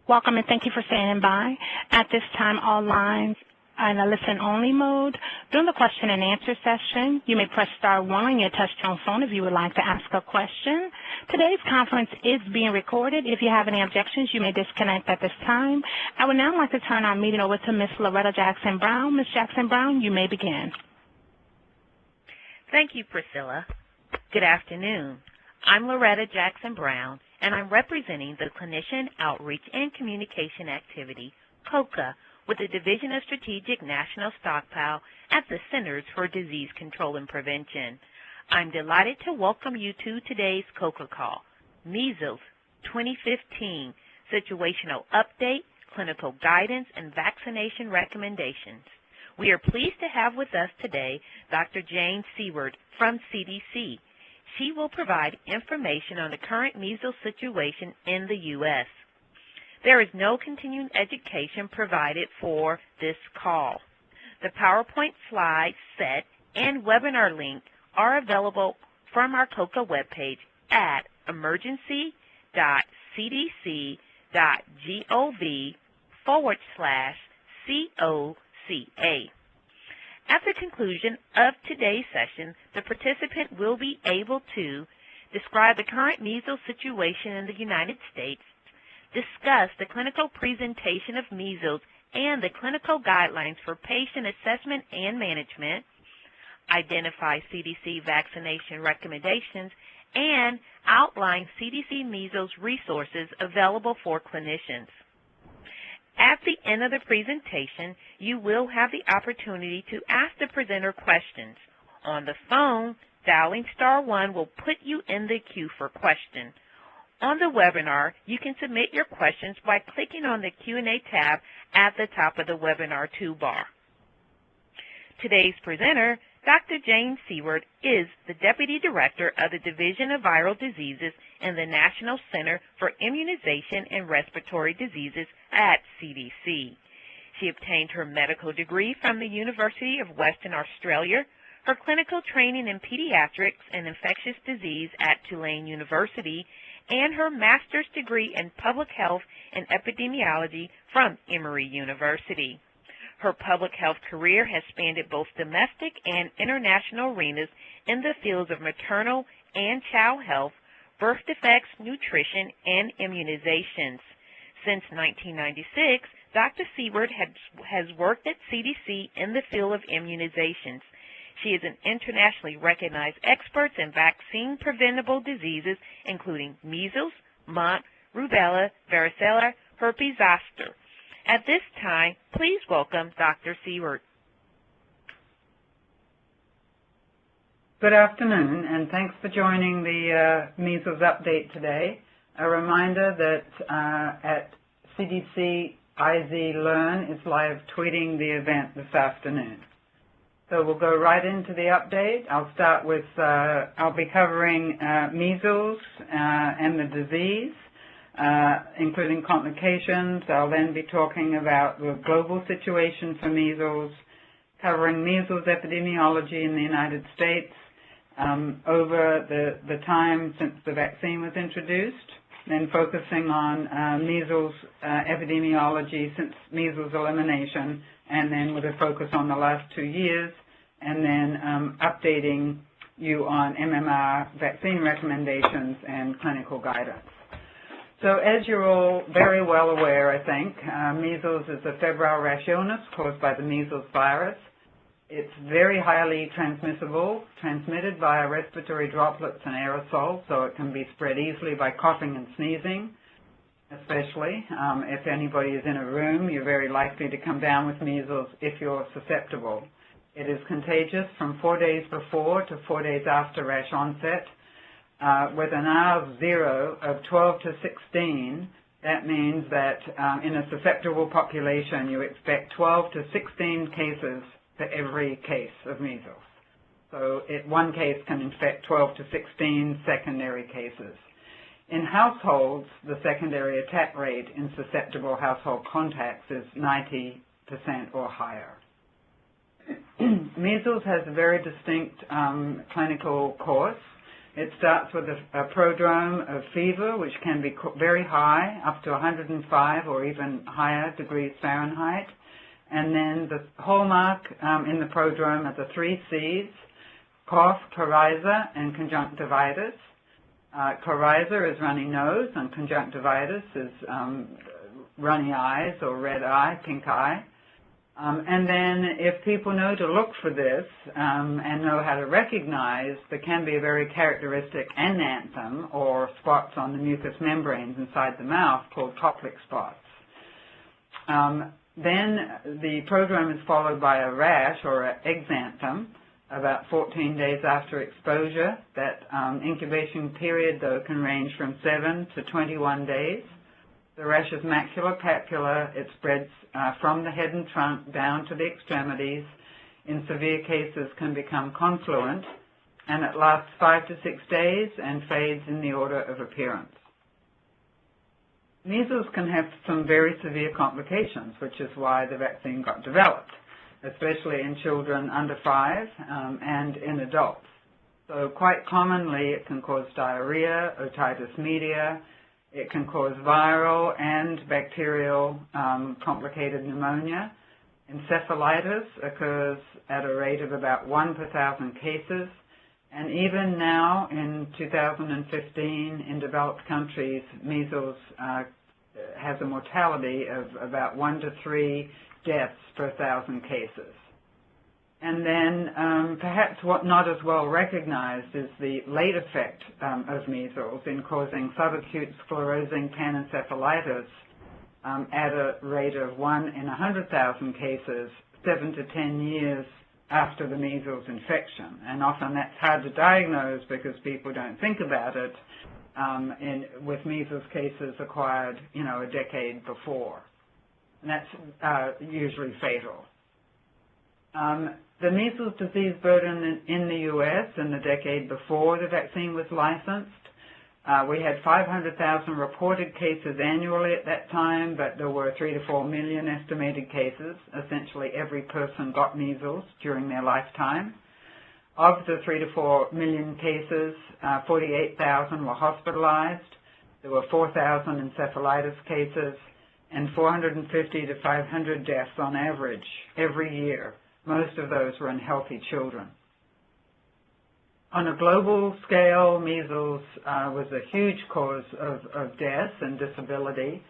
Welcome and thank you for standing by. At this time, all lines are in a listen-only mode. During the question-and-answer session, you may press star 1 on your touch-tone phone if you would like to ask a question. Today's conference is being recorded. If you have any objections, you may disconnect at this time. I would now like to turn our meeting over to Ms. Loretta Jackson-Brown. Ms. Jackson-Brown, you may begin. Thank you, Priscilla. Good afternoon. I'm Loretta Jackson-Brown, and I'm representing the Clinician Outreach and Communication Activity, COCA, with the Division of Strategic National Stockpile at the Centers for Disease Control and Prevention. I'm delighted to welcome you to today's COCA call, Measles 2015, Situational Update, Clinical Guidance, and Vaccination Recommendations. We are pleased to have with us today Dr. Jane Seward from CDC. She will provide information on the current measles situation in the U.S. There is no continuing education provided for this call. The PowerPoint slide set and webinar link are available from our COCA webpage at emergency.cdc.gov/COCA. At the conclusion of today's session, the participant will be able to describe the current measles situation in the United States, discuss the clinical presentation of measles and the clinical guidelines for patient assessment and management, identify CDC vaccination recommendations, and outline CDC measles resources available for clinicians. At the end of the presentation, you will have the opportunity to ask the presenter questions. On the phone, dialing star 1 will put you in the queue for questions. On the webinar, you can submit your questions by clicking on the Q&A tab at the top of the webinar toolbar. Today's presenter, Dr. Jane Seward, is the Deputy Director of the Division of Viral Diseases in the National Center for Immunization and Respiratory Diseases at CDC. She obtained her medical degree from the University of Western Australia, her clinical training in pediatrics and infectious disease at Tulane University, and her master's degree in public health and epidemiology from Emory University. Her public health career has spanned both domestic and international arenas in the fields of maternal and child health, birth defects, nutrition, and immunizations. Since 1996, Dr. Seward has worked at CDC in the field of immunizations. She is an internationally recognized expert in vaccine-preventable diseases, including measles, mumps, rubella, varicella, herpes zoster. At this time, please welcome Dr. Seward. Good afternoon, and thanks for joining the measles update today. A reminder that at CDC IZ Learn is live tweeting the event this afternoon. So we'll go right into the update. I'll start with, I'll be covering measles and the disease, including complications. I'll then be talking about the global situation for measles, covering measles epidemiology in the United States over the time since the vaccine was introduced, then focusing on measles epidemiology since measles elimination, and then with a focus on the last 2 years, and then updating you on MMR vaccine recommendations and clinical guidance. So as you're all very well aware, I think, measles is a febrile rash illness caused by the measles virus. It's very highly transmissible, transmitted via respiratory droplets and aerosols, so it can be spread easily by coughing and sneezing, especially. If anybody is in a room, you're very likely to come down with measles if you're susceptible. It is contagious from 4 days before to 4 days after rash onset. With an R of 0 of 12 to 16, that means that in a susceptible population, you expect 12 to 16 cases for every case of measles. So one case can infect 12 to 16 secondary cases. In households, the secondary attack rate in susceptible household contacts is 90% or higher. Measles has a very distinct clinical course. It starts with a prodrome of fever, which can be very high, up to 105 or even higher degrees Fahrenheit. And then the hallmark in the prodrome are the 3 C's: cough, coryza, and conjunctivitis. Coryza is runny nose, and conjunctivitis is runny eyes or red eye, pink eye. And then if people know to look for this and know how to recognize, there can be a very characteristic ananthem or spots on the mucous membranes inside the mouth called Koplik spots. Then the prodrome is followed by a rash or an exanthem about 14 days after exposure. That incubation period, though, can range from 7 to 21 days. The rash is macular-papular. It spreads from the head and trunk down to the extremities. In severe cases, can become confluent, and it lasts 5 to 6 days and fades in the order of appearance. Measles can have some very severe complications, which is why the vaccine got developed, especially in children under 5 and in adults. So quite commonly, it can cause diarrhea, otitis media. It can cause viral and bacterial complicated pneumonia. Encephalitis occurs at a rate of about 1 per 1,000 cases. And even now, in 2015, in developed countries, measles has a mortality of about 1 to 3 deaths per 1,000 cases. And then perhaps what not as well recognized is the late effect of measles in causing subacute sclerosing panencephalitis at a rate of 1 in 100,000 cases 7 to 10 years after the measles infection. And often that's hard to diagnose because people don't think about it with measles cases acquired, a decade before. And that's usually fatal. The measles disease burden in the U.S. in the decade before the vaccine was licensed, we had 500,000 reported cases annually at that time, but there were 3 to 4 million estimated cases. Essentially, every person got measles during their lifetime. Of the 3 to 4 million cases, 48,000 were hospitalized. There were 4,000 encephalitis cases and 450 to 500 deaths on average every year. Most of those were in healthy children. On a global scale, measles was a huge cause of death and disability,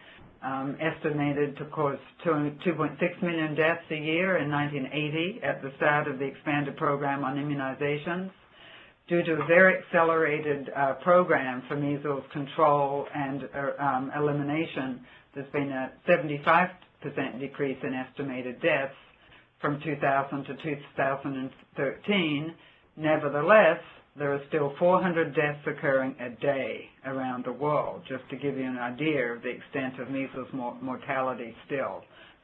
estimated to cause 2.6 million deaths a year in 1980 at the start of the expanded program on immunizations. Due to a very accelerated program for measles control and elimination, there's been a 75% decrease in estimated deaths from 2000 to 2013. Nevertheless, there are still 400 deaths occurring a day around the world, just to give you an idea of the extent of measles mortality still.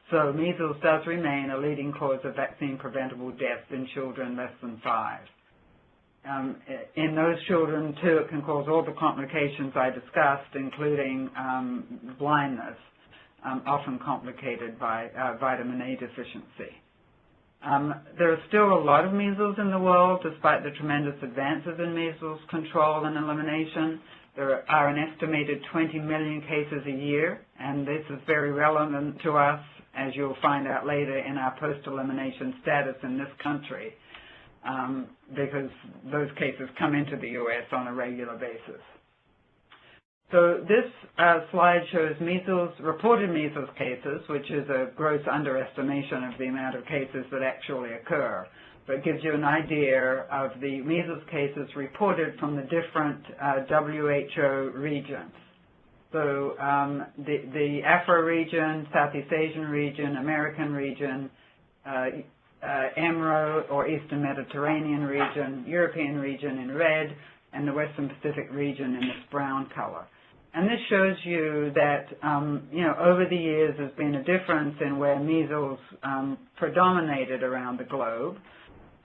So measles does remain a leading cause of vaccine-preventable deaths in children less than 5. In those children, too, it can cause all the complications I discussed, including blindness, often complicated by vitamin A deficiency. There are still a lot of measles in the world, despite the tremendous advances in measles control and elimination. There are an estimated 20 million cases a year, and this is very relevant to us, as you'll find out later, in our post-elimination status in this country, because those cases come into the U.S. on a regular basis. So this slide shows reported measles cases, which is a gross underestimation of the amount of cases that actually occur, but gives you an idea of the measles cases reported from the different WHO regions. So the Afro region, Southeast Asian region, American region, EMRO or Eastern Mediterranean region, European region in red, and the Western Pacific region in this brown color. And this shows you that, over the years there's been a difference in where measles predominated around the globe.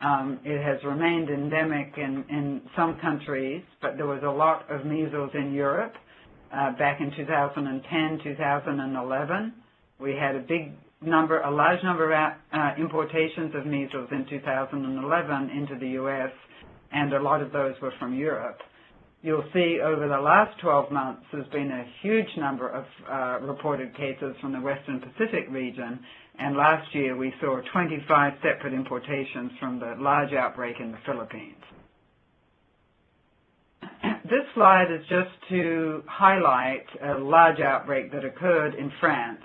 It has remained endemic in some countries, but there was a lot of measles in Europe back in 2010, 2011. We had a large number of importations of measles in 2011 into the U.S., and a lot of those were from Europe. you'll see over the last 12 months there's been a huge number of reported cases from the Western Pacific region, and last year we saw 25 separate importations from the large outbreak in the Philippines. This slide is just to highlight a large outbreak that occurred in France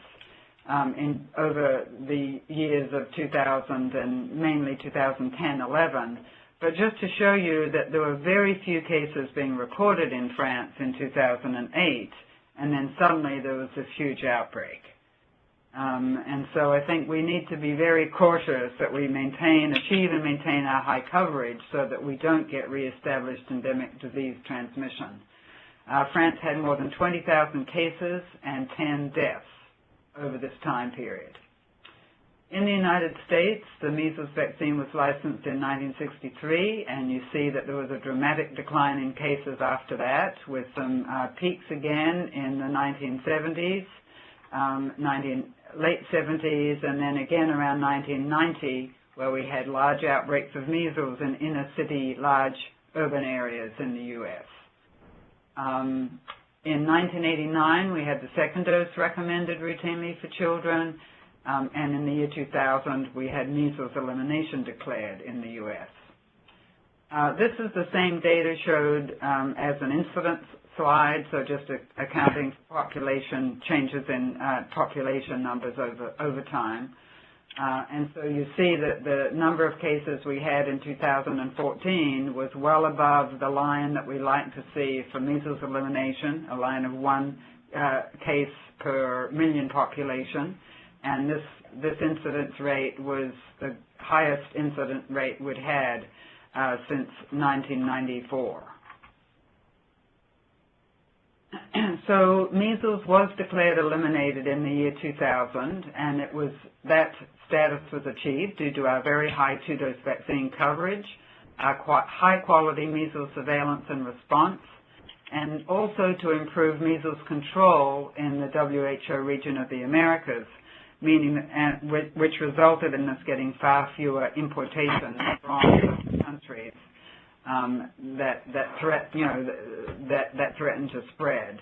over the years of 2000 and mainly 2010-11, but just to show you that there were very few cases being reported in France in 2008, and then suddenly there was this huge outbreak. And so I think we need to be very cautious that we achieve and maintain our high coverage so that we don't get reestablished endemic disease transmission. France had more than 20,000 cases and 10 deaths over this time period. In the United States, the measles vaccine was licensed in 1963, and you see that there was a dramatic decline in cases after that, with some peaks again in the 1970s, late 70s, and then again around 1990, where we had large outbreaks of measles in inner city, large urban areas in the U.S. In 1989, we had the second dose recommended routinely for children, and in the year 2000, we had measles elimination declared in the U.S. This is the same data showed as an incidence slide, so just accounting for population changes in population numbers over time. And so you see that the number of cases we had in 2014 was well above the line that we like to see for measles elimination, a line of 1 case per million population. And this incidence rate was the highest incident rate we'd had since 1994. So measles was declared eliminated in the year 2000, and that status was achieved due to our very high 2-dose vaccine coverage, our high-quality measles surveillance and response, and also to improve measles control in the WHO region of the Americas, which resulted in us getting far fewer importations from countries that threaten to spread.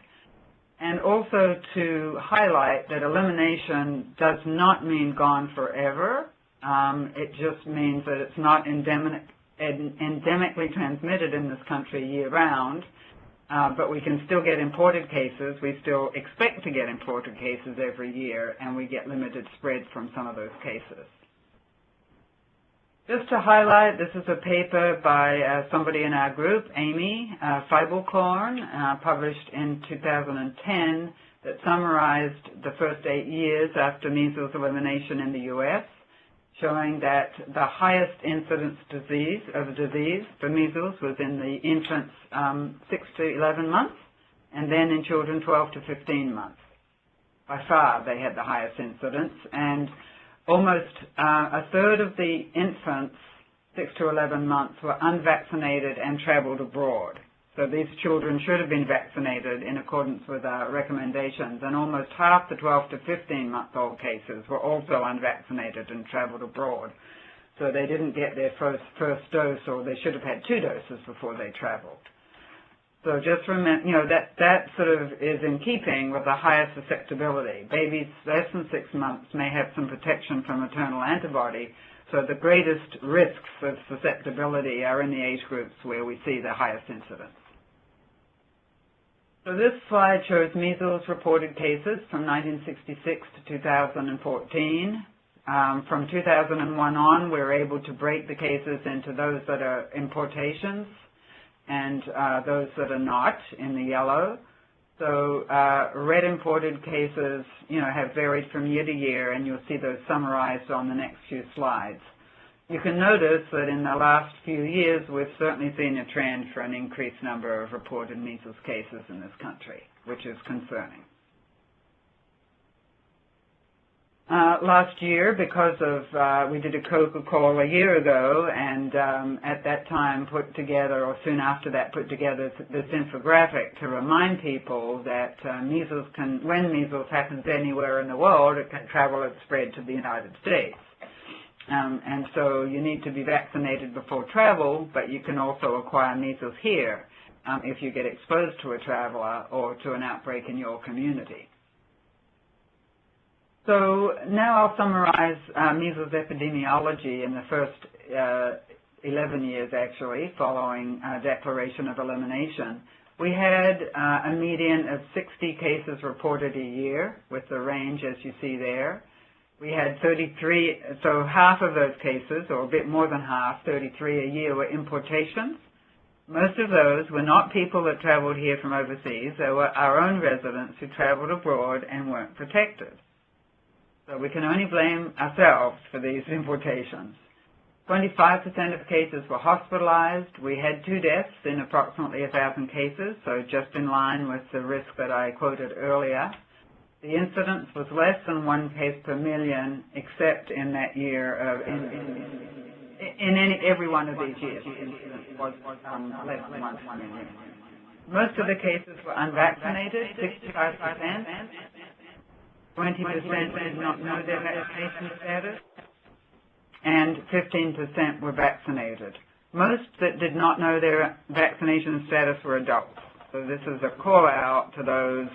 And also to highlight that elimination does not mean gone forever. It just means that it's not endemically transmitted in this country year-round, but we can still get imported cases. We still expect to get imported cases every year, and we get limited spread from some of those cases. Just to highlight, this is a paper by somebody in our group, Amy Feibelkorn, published in 2010, that summarized the first 8 years after measles elimination in the U.S., showing that the highest incidence of disease for measles was in the infants 6 to 11 months, and then in children 12 to 15 months. By far, they had the highest incidence, and almost a third of the infants 6 to 11 months were unvaccinated and traveled abroad. So these children should have been vaccinated in accordance with our recommendations, and almost half the 12 to 15-month-old cases were also unvaccinated and traveled abroad. So they didn't get their first dose, or they should have had 2 doses before they traveled. So just remember, that sort of is in keeping with the highest susceptibility. Babies less than 6 months may have some protection from maternal antibody, so the greatest risks of susceptibility are in the age groups where we see the highest incidence. So this slide shows measles reported cases from 1966 to 2014. From 2001 on, we were able to break the cases into those that are importations and those that are not, in the yellow. So red imported cases, have varied from year to year, and you'll see those summarized on the next few slides. You can notice that in the last few years, we've certainly seen a trend for an increased number of reported measles cases in this country, which is concerning. Last year, because of, we did a Coca-Cola a year ago, and at that time put together, or soon after that, put together this infographic to remind people that when measles happens anywhere in the world, it can travel and spread to the United States. And so you need to be vaccinated before travel, but you can also acquire measles here. if you get exposed to a traveler or to an outbreak in your community. So now I'll summarize measles epidemiology in the first 11 years, actually, following declaration of elimination. We had a median of 60 cases reported a year, with the range as you see there. We had 33, so half of those cases, or a bit more than half, 33 a year, were importations. Most of those were not people that traveled here from overseas. They were our own residents who traveled abroad and weren't protected. So we can only blame ourselves for these importations. 25% of cases were hospitalized. We had 2 deaths in approximately 1,000 cases, so just in line with the risk that I quoted earlier. The incidence was less than 1 case per million, except in that year of, every one of these years, the incidence was less than 1 per million. Most of the cases were unvaccinated, 65%. 20% did not know their vaccination status, and 15% were vaccinated. Most that did not know their vaccination status were adults. So this is a call out to those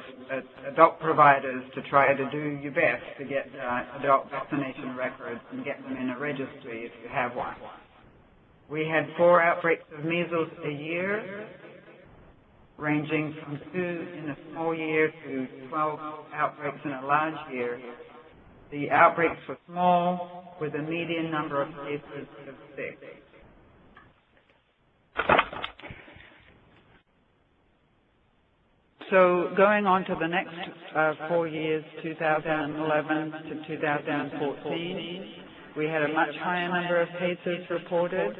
adult providers to try to do your best to get adult vaccination records and get them in a registry if you have one. We had 4 outbreaks of measles a year, ranging from 2 in a small year to 12 outbreaks in a large year. The outbreaks were small, with a median number of cases of 6. So going on to the next 4 years, 2011 to 2014, we had a much higher number of cases reported,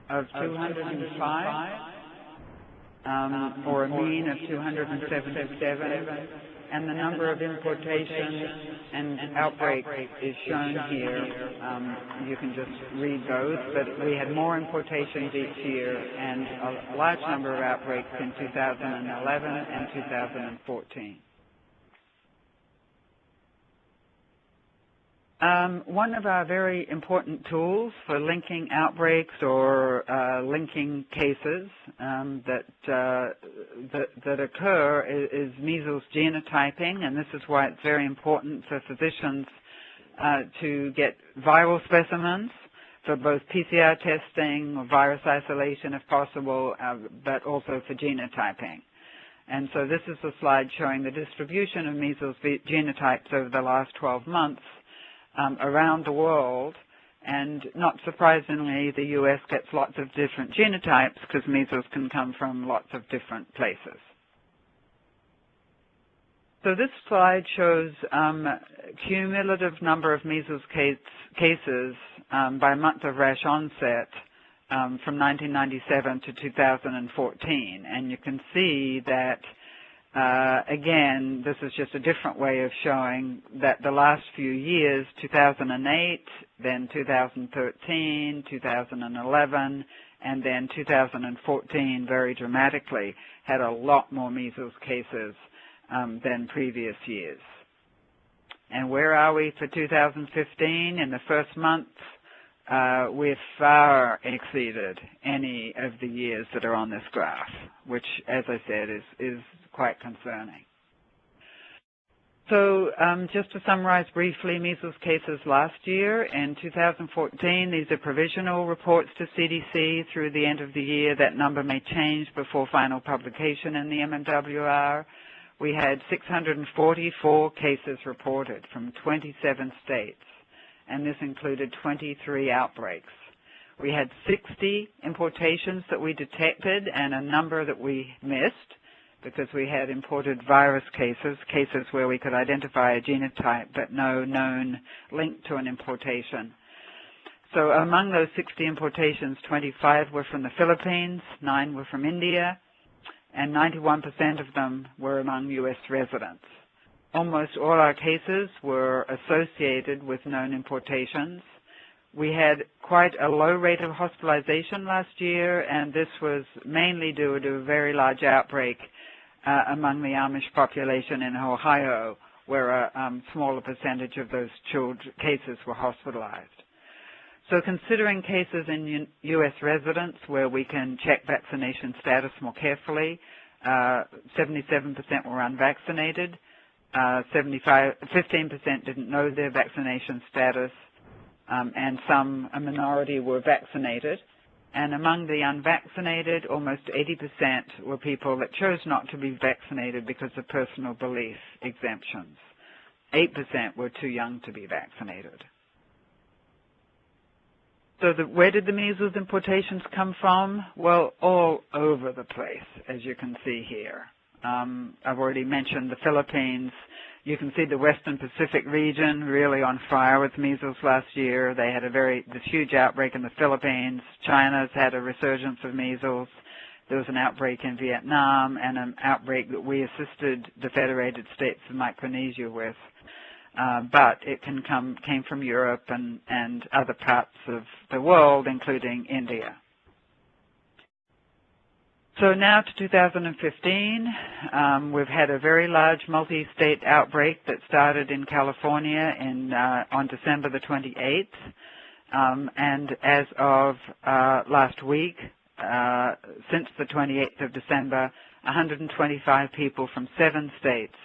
of 205, or a mean of 277, and the number of importations and outbreaks is shown here. You can just read those, but we had more importations each year and a large number of outbreaks in 2011 and 2014. One of our very important tools for linking outbreaks or linking cases that occur is measles genotyping, and this is why it's very important for physicians to get viral specimens for both PCR testing or virus isolation if possible, but also for genotyping. And so this is a slide showing the distribution of measles genotypes over the last 12 months. Around the world, and not surprisingly, the U.S. gets lots of different genotypes because measles can come from lots of different places. So this slide shows cumulative number of measles cases by month of rash onset from 1997 to 2014, and you can see that again, this is just a different way of showing that the last few years, 2008, then 2013, 2011, and then 2014 very dramatically had a lot more measles cases than previous years. And where are we for 2015? In the first month, we've far exceeded any of the years that are on this graph, which, as I said, is quite concerning. So just to summarize briefly measles cases last year, in 2014, these are provisional reports to CDC through the end of the year. That number may change before final publication in the MMWR. We had 644 cases reported from 27 states, and this included 23 outbreaks. We had 60 importations that we detected and a number that we missed because we had imported virus cases, cases where we could identify a genotype but no known link to an importation. So among those 60 importations, 25 were from the Philippines, 9 were from India, and 91% of them were among U.S. residents. Almost all our cases were associated with known importations. We had quite a low rate of hospitalization last year, and this was mainly due to a very large outbreak among the Amish population in Ohio, where a smaller percentage of those cases were hospitalized. So considering cases in U.S. residents where we can check vaccination status more carefully, 77% were unvaccinated, 15% didn't know their vaccination status, and a minority were vaccinated. And among the unvaccinated, almost 80% were people that chose not to be vaccinated because of personal belief exemptions. 8% were too young to be vaccinated. So where did the measles importations come from? Well, all over the place, as you can see here. I've already mentioned the Philippines. You can see the Western Pacific region really on fire with measles last year. They had this huge outbreak in the Philippines. China's had a resurgence of measles. There was an outbreak in Vietnam and an outbreak that we assisted the Federated States of Micronesia with. But it came from Europe and other parts of the world, including India. So now to 2015, we've had a very large multi-state outbreak that started in California on December the 28th. And as of last week, since the 28th of December, 125 people from 7 states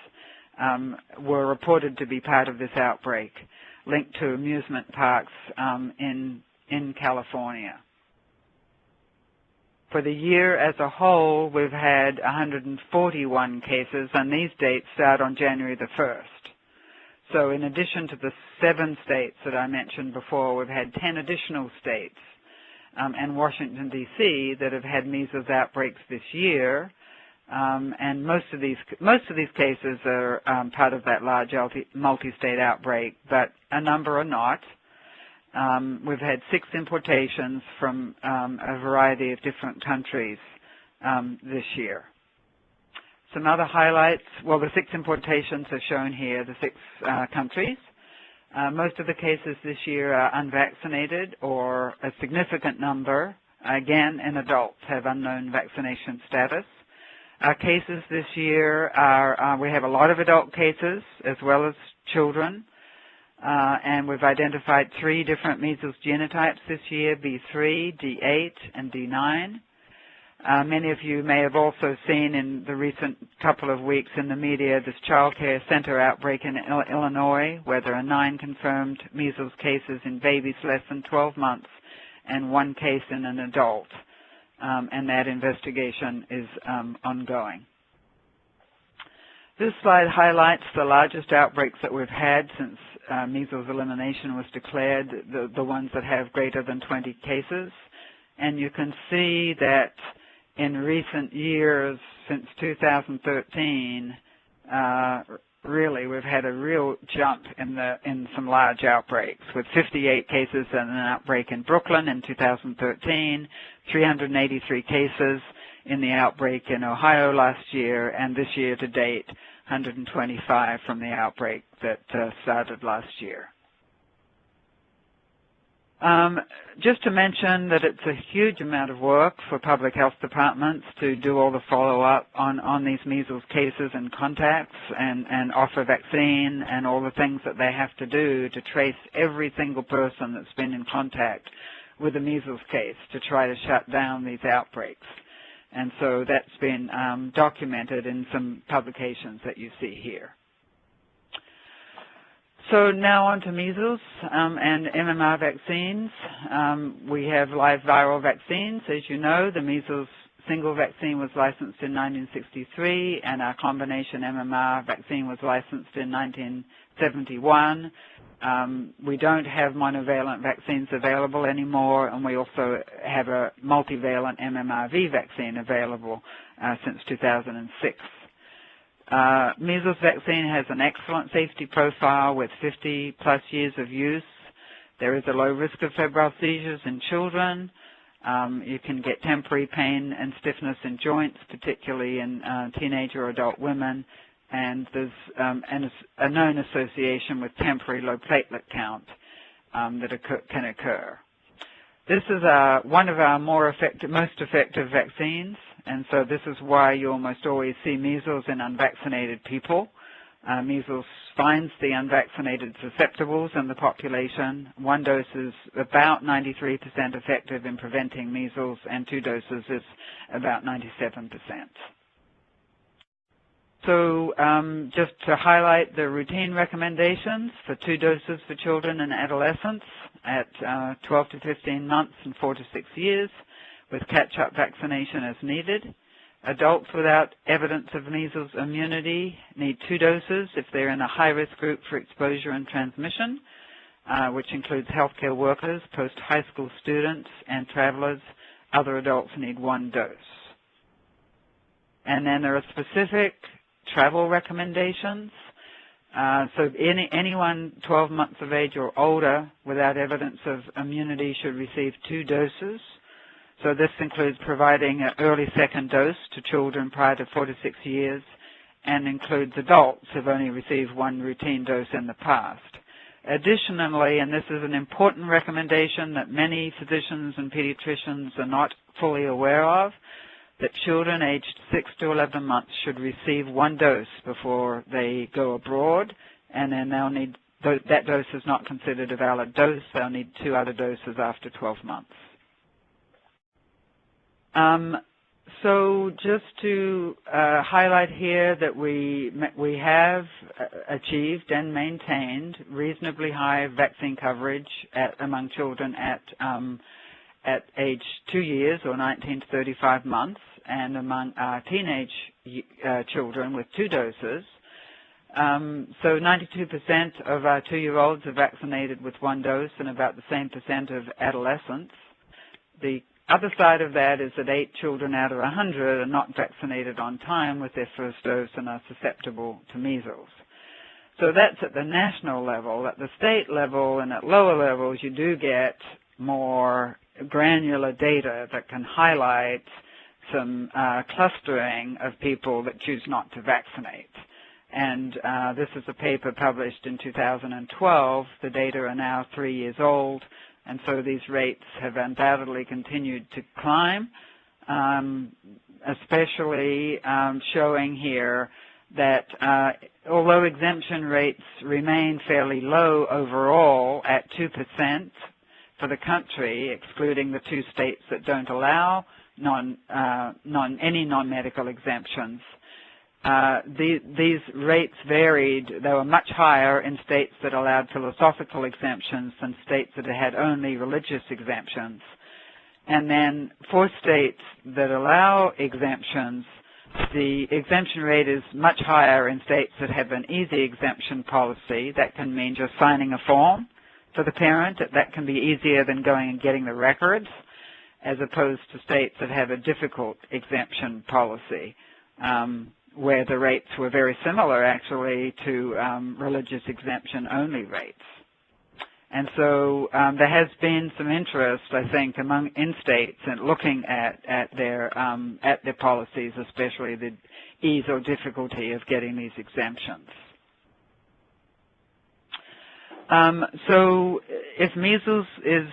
were reported to be part of this outbreak, linked to amusement parks in California. For the year as a whole, we've had 141 cases, and these dates start on January the 1st. So in addition to the 7 states that I mentioned before, we've had 10 additional states and Washington, D.C. that have had measles outbreaks this year. And most of these cases are part of that large multi-state outbreak, but a number are not. We've had 6 importations from a variety of different countries this year. Some other highlights, well, the 6 importations are shown here, the 6 countries. Most of the cases this year are unvaccinated, or a significant number, again, in adults, have unknown vaccination status. Our cases this year are, we have a lot of adult cases as well as children. And we've identified 3 different measles genotypes this year, B3, D8, and D9. Many of you may have also seen in the recent couple of weeks in the media this child care center outbreak in Illinois, where there are 9 confirmed measles cases in babies less than 12 months and 1 case in an adult. And that investigation is ongoing. This slide highlights the largest outbreaks that we've had since measles elimination was declared, the ones that have greater than 20 cases. And you can see that in recent years, since 2013, really we've had a real jump in some large outbreaks, with 58 cases and an outbreak in Brooklyn in 2013, 383 cases in the outbreak in Ohio last year, and this year to date, 125 from the outbreak that started last year. Just to mention that it's a huge amount of work for public health departments to do all the follow-up on these measles cases and contacts and offer vaccine and all the things that they have to do to trace every single person that's been in contact with a measles case to try to shut down these outbreaks. And so that's been documented in some publications that you see here. So now on to measles and MMR vaccines. We have live viral vaccines. As you know, the measles single vaccine was licensed in 1963, and our combination MMR vaccine was licensed in 1971. We don't have monovalent vaccines available anymore, and we also have a multivalent MMRV vaccine available since 2006. Measles vaccine has an excellent safety profile with 50-plus years of use. There is a low risk of febrile seizures in children. You can get temporary pain and stiffness in joints, particularly in teenage or adult women, and there's a known association with temporary low platelet count that can occur. This is one of our most effective vaccines, and so this is why you almost always see measles in unvaccinated people. Measles finds the unvaccinated susceptibles in the population. 1 dose is about 93% effective in preventing measles, and 2 doses is about 97%. So just to highlight the routine recommendations for 2 doses for children and adolescents at 12 to 15 months and 4 to 6 years, with catch-up vaccination as needed. Adults without evidence of measles immunity need 2 doses if they're in a high-risk group for exposure and transmission, which includes healthcare workers, post-high school students, and travelers. Other adults need 1 dose. And then there are specific travel recommendations. So anyone 12 months of age or older without evidence of immunity should receive 2 doses. So this includes providing an early 2nd dose to children prior to 4 to 6 years, and includes adults who have only received 1 routine dose in the past. Additionally, and this is an important recommendation that many physicians and pediatricians are not fully aware of, that children aged 6 to 11 months should receive 1 dose before they go abroad, and then they'll need, that dose is not considered a valid dose, they'll need 2 other doses after 12 months. So just to highlight here that we have achieved and maintained reasonably high vaccine coverage among children at age 2 years or 19 to 35 months, and among teenage children with 2 doses. So 92% of our 2-year-olds are vaccinated with 1 dose, and about the same percent of adolescents. The other side of that is that 8 children out of 100 are not vaccinated on time with their 1st dose and are susceptible to measles. So that's at the national level. At the state level and at lower levels, you do get more granular data that can highlight some clustering of people that choose not to vaccinate. And this is a paper published in 2012. The data are now 3 years old, and so these rates have undoubtedly continued to climb, especially showing here that although exemption rates remain fairly low overall at 2% for the country, excluding the 2 states that don't allow any non-medical exemptions, these rates varied. They were much higher in states that allowed philosophical exemptions than states that had only religious exemptions. And then for states that allow exemptions, the exemption rate is much higher in states that have an easy exemption policy. That can mean just signing a form for the parent. That can be easier than going and getting the records, as opposed to states that have a difficult exemption policy, where the rates were very similar, actually, to religious exemption-only rates. And so there has been some interest, I think, in states in looking at their policies, especially the ease or difficulty of getting these exemptions. So if measles is,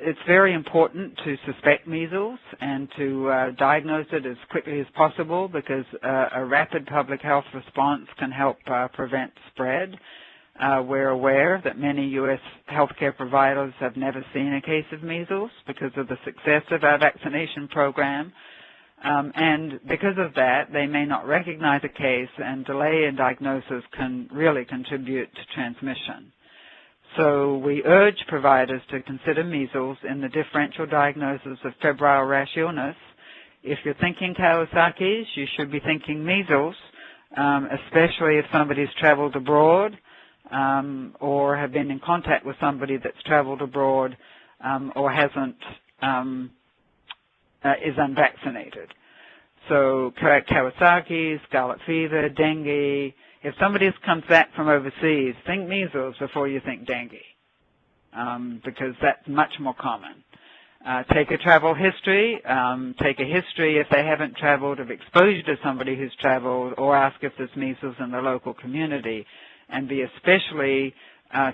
it's very important to suspect measles and to diagnose it as quickly as possible, because a rapid public health response can help prevent spread. We're aware that many U.S. healthcare providers have never seen a case of measles because of the success of our vaccination program. And because of that, they may not recognize a case, and delay in diagnosis can really contribute to transmission. So we urge providers to consider measles in the differential diagnosis of febrile rash illness. If you're thinking Kawasaki's, you should be thinking measles, especially if somebody's traveled abroad or have been in contact with somebody that's traveled abroad or hasn't is unvaccinated. So Kawasaki, scarlet fever, dengue. If somebody comes back from overseas, think measles before you think dengue, because that's much more common. Take a travel history. Take a history if they haven't traveled of exposure to somebody who's traveled, or ask if there's measles in the local community. And be especially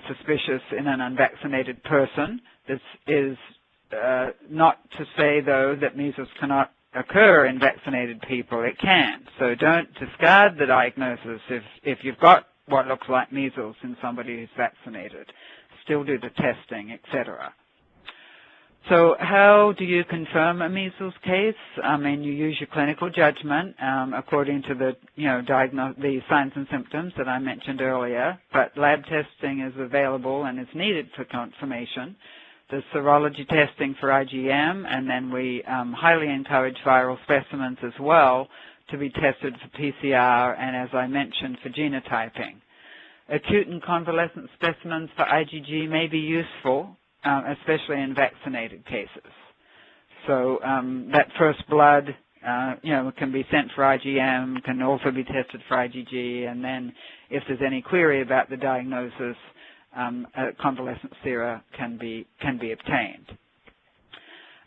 suspicious in an unvaccinated person. This is not to say, though, that measles cannot occur in vaccinated people, it can. So don't discard the diagnosis if you've got what looks like measles in somebody who's vaccinated. Still do the testing, etc. So how do you confirm a measles case? I mean, you use your clinical judgment according to the, the signs and symptoms that I mentioned earlier, but lab testing is available and is needed for confirmation. There's serology testing for IgM, and then we highly encourage viral specimens as well to be tested for PCR and, as I mentioned, for genotyping. Acute and convalescent specimens for IgG may be useful, especially in vaccinated cases. So that first blood, can be sent for IgM, can also be tested for IgG, and then if there's any query about the diagnosis, convalescent sera can be obtained.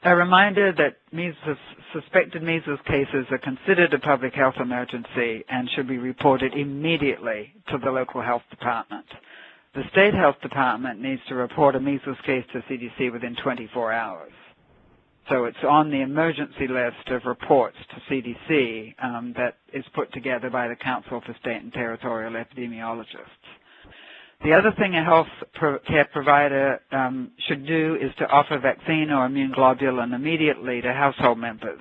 A reminder that suspected measles cases are considered a public health emergency and should be reported immediately to the local health department. The state health department needs to report a measles case to CDC within 24 hours. So it's on the emergency list of reports to CDC that is put together by the Council for State and Territorial Epidemiologists. The other thing a health care provider should do is to offer vaccine or immune globulin immediately to household members.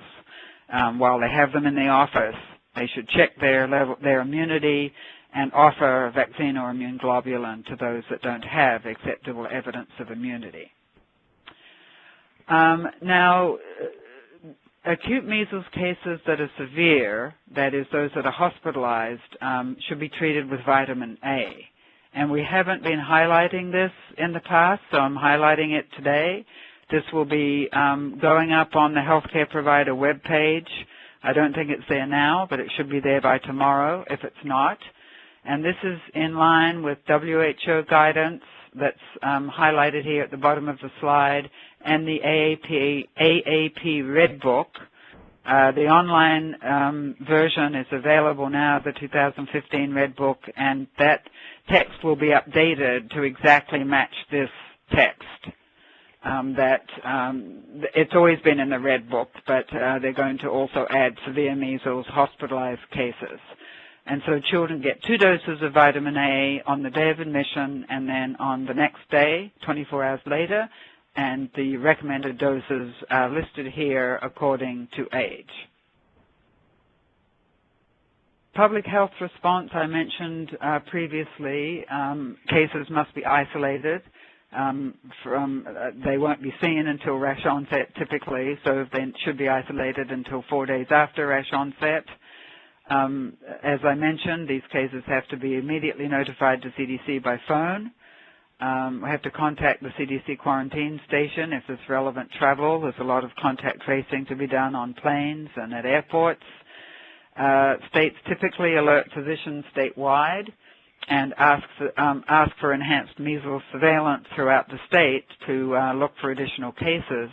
While they have them in the office, they should check their immunity and offer vaccine or immune globulin to those that don't have acceptable evidence of immunity. Now, acute measles cases that are severe, that is those that are hospitalized, should be treated with vitamin A. And we haven't been highlighting this in the past, so I'm highlighting it today. This will be going up on the healthcare provider webpage. I don't think it's there now, but it should be there by tomorrow if it's not. And this is in line with WHO guidance that's highlighted here at the bottom of the slide, and the AAP Red Book. The online version is available now, the 2015 Red Book, and that text will be updated to exactly match this text. It's always been in the Red Book, but they're going to also add severe measles hospitalized cases. And so children get 2 doses of vitamin A on the day of admission and then on the next day, 24 hours later, and the recommended doses are listed here according to age. Public health response, I mentioned previously, cases must be isolated. They won't be seen until rash onset typically, so they should be isolated until 4 days after rash onset. As I mentioned, these cases have to be immediately notified to CDC by phone. We have to contact the CDC quarantine station if there's relevant travel. There's a lot of contact tracing to be done on planes and at airports. States typically alert physicians statewide and ask for enhanced measles surveillance throughout the state to look for additional cases.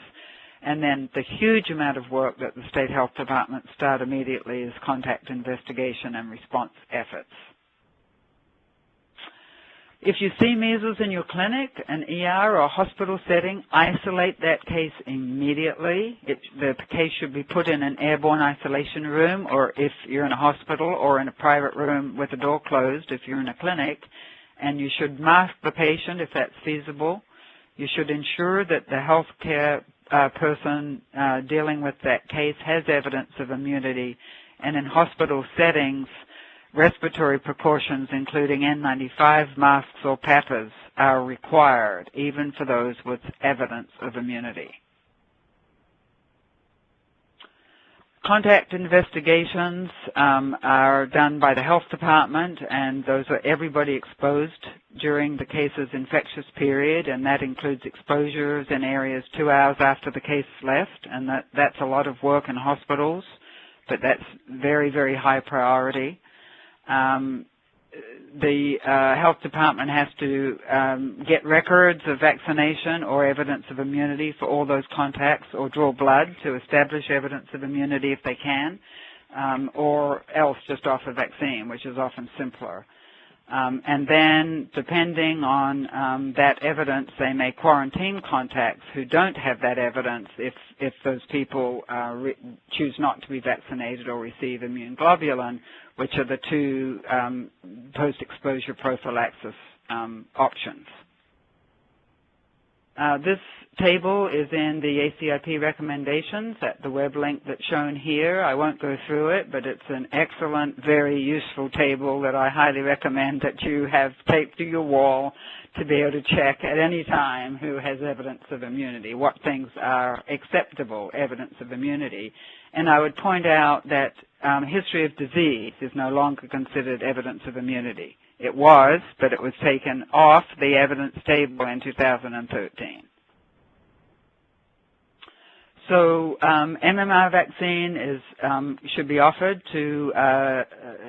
And then the huge amount of work that the state health departments start immediately is contact investigation and response efforts. If you see measles in your clinic, an ER or hospital setting, isolate that case immediately. The case should be put in an airborne isolation room, or if you're in a hospital, or in a private room with the door closed if you're in a clinic, and you should mask the patient if that's feasible. You should ensure that the healthcare person dealing with that case has evidence of immunity, and in hospital settings, respiratory precautions including N95 masks or PAPRs are required, even for those with evidence of immunity. Contact investigations are done by the health department, and those are everybody exposed during the case's infectious period, and that includes exposures in areas 2 hours after the case left, and that's a lot of work in hospitals, but that's very, very high priority. The health department has to get records of vaccination or evidence of immunity for all those contacts, or draw blood to establish evidence of immunity if they can, or else just offer vaccine, which is often simpler. And then, depending on that evidence, they may quarantine contacts who don't have that evidence if those people choose not to be vaccinated or receive immune globulin, which are the two post-exposure prophylaxis options. This table is in the ACIP recommendations at the web link that's shown here. I won't go through it, but it's an excellent, very useful table that I highly recommend that you have taped to your wall to be able to check at any time who has evidence of immunity, what things are acceptable evidence of immunity. And I would point out that history of disease is no longer considered evidence of immunity. It was, but it was taken off the evidence table in 2013. So MMR vaccine should be offered to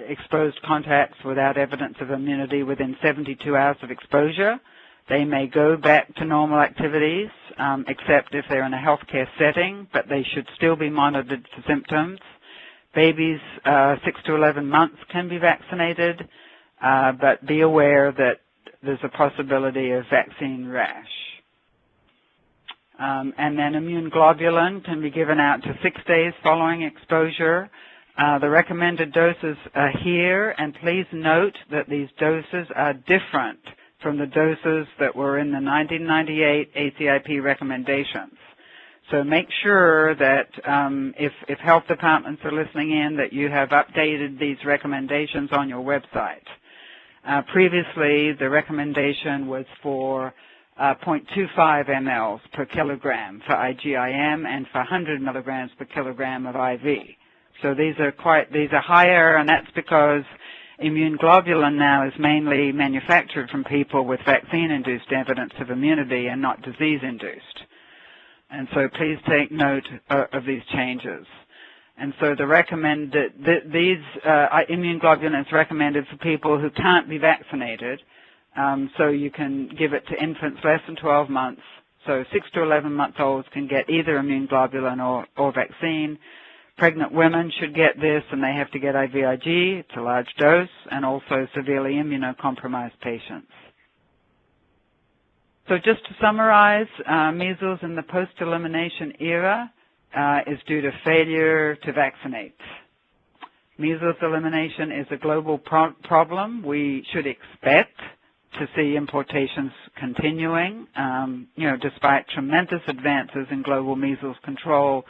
exposed contacts without evidence of immunity within 72 hours of exposure. They may go back to normal activities, except if they're in a healthcare setting, but they should still be monitored for symptoms. Babies 6 to 11 months can be vaccinated, but be aware that there's a possibility of vaccine rash. And then immune globulin can be given out to 6 days following exposure. The recommended doses are here, and please note that these doses are different from the doses that were in the 1998 ACIP recommendations. So make sure that if health departments are listening in, that you have updated these recommendations on your website. Previously, the recommendation was for 0.25 mLs per kilogram for IgIM and for 100 milligrams per kilogram of IV. So these are higher, and that's because immune globulin now is mainly manufactured from people with vaccine-induced evidence of immunity and not disease-induced. And so please take note of these changes. And so these immune globulin is recommended for people who can't be vaccinated. So you can give it to infants less than 12 months. So 6 to 11-month-olds can get either immune globulin or vaccine. Pregnant women should get this, and they have to get IVIG. It's a large dose, and also severely immunocompromised patients. So just to summarize, measles in the post-elimination era is due to failure to vaccinate. Measles elimination is a global problem. We should expect to see importations continuing, despite tremendous advances in global measles control